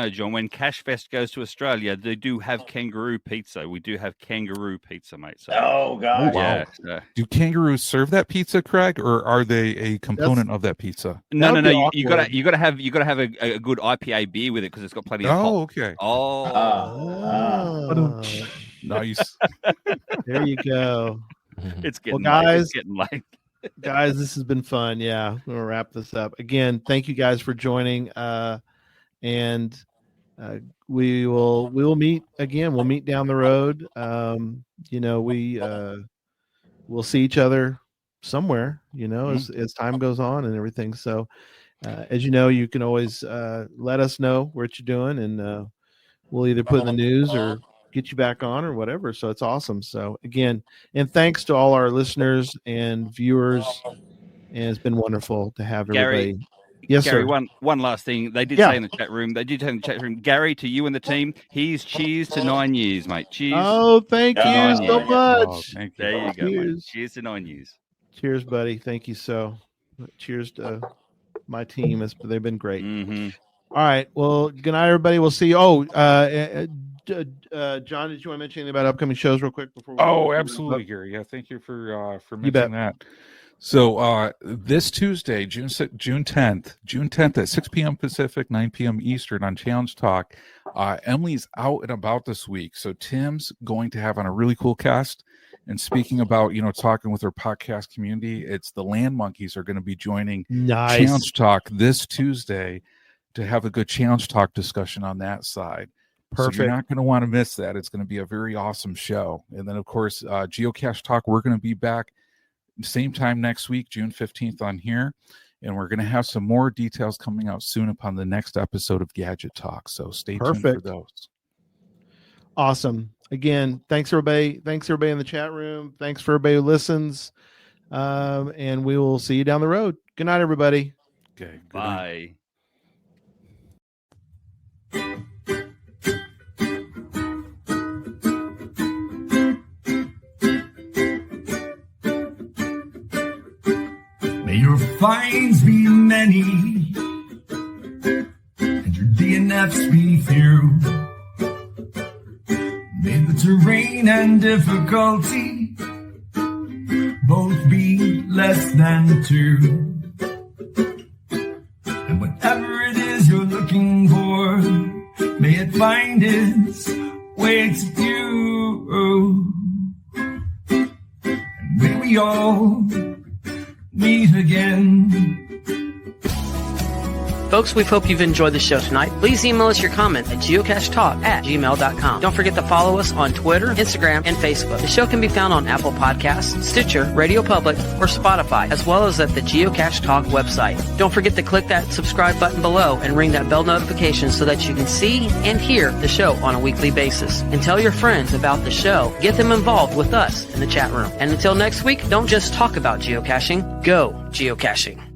John, when Cache Fest goes to Australia, they do have kangaroo pizza. We do have kangaroo pizza, mate. So, oh god, wow. Yeah. Do kangaroos serve that pizza, Craig, or are they a component of that pizza? No. You gotta have a good IPA beer with it because it's got plenty of hop. Okay. Nice. There you go. It's getting guys. It's getting late. Guys, this has been fun. Yeah, we'll wrap this up. Again, thank you guys for joining. And we will meet again. We'll meet down the road. You know, we'll see each other somewhere, you know, as time goes on and everything. So as you know, you can always let us know what you're doing, and we'll either put in the news or get you back on or whatever. So it's awesome. So again, and thanks to all our listeners and viewers. And it's been wonderful to have everybody. Gary, yes, Gary, sir. One last thing. They did say in the chat room. Gary, to you and the team, here's cheers to 9 years, mate. Cheers. Oh, thank you so much. Oh, thank you. There you go, mate. Cheers to 9 years. Cheers, buddy. Thank you so. Cheers to my team. They've been great. Mm-hmm. All right. Well, good night, everybody. We'll see you. Oh, John, did you want to mention anything about upcoming shows real quick before? Absolutely, Gary. Yeah, thank you for mentioning that. So this Tuesday, June 10th at 6 p.m. Pacific, 9 p.m. Eastern on Challenge Talk. Emily's out and about this week, so Tim's going to have on a really cool cast. And speaking about, talking with our podcast community, it's the Land Monkeys are going to be joining Challenge Talk this Tuesday to have a good Challenge Talk discussion on that side. Perfect. So you're not going to want to miss that. It's going to be a very awesome show. And then, of course, Geocache Talk, we're going to be back same time next week, June 15th on here. And we're going to have some more details coming out soon upon the next episode of Gadget Talk. So stay tuned for those. Awesome. Again, thanks everybody. Thanks everybody in the chat room. Thanks for everybody who listens. And we will see you down the road. Good night, everybody. Okay. Bye. May your finds be many and your DNFs be few. May the terrain and difficulty both be less than 2. And whatever it is you're looking for, may it find its way to you. And may we all meet again. Folks, we hope you've enjoyed the show tonight. Please email us your comments at geocachetalk@gmail.com. Don't forget to follow us on Twitter, Instagram, and Facebook. The show can be found on Apple Podcasts, Stitcher, Radio Public, or Spotify, as well as at the Geocache Talk website. Don't forget to click that subscribe button below and ring that bell notification so that you can see and hear the show on a weekly basis. And tell your friends about the show. Get them involved with us in the chat room. And until next week, don't just talk about geocaching, go geocaching.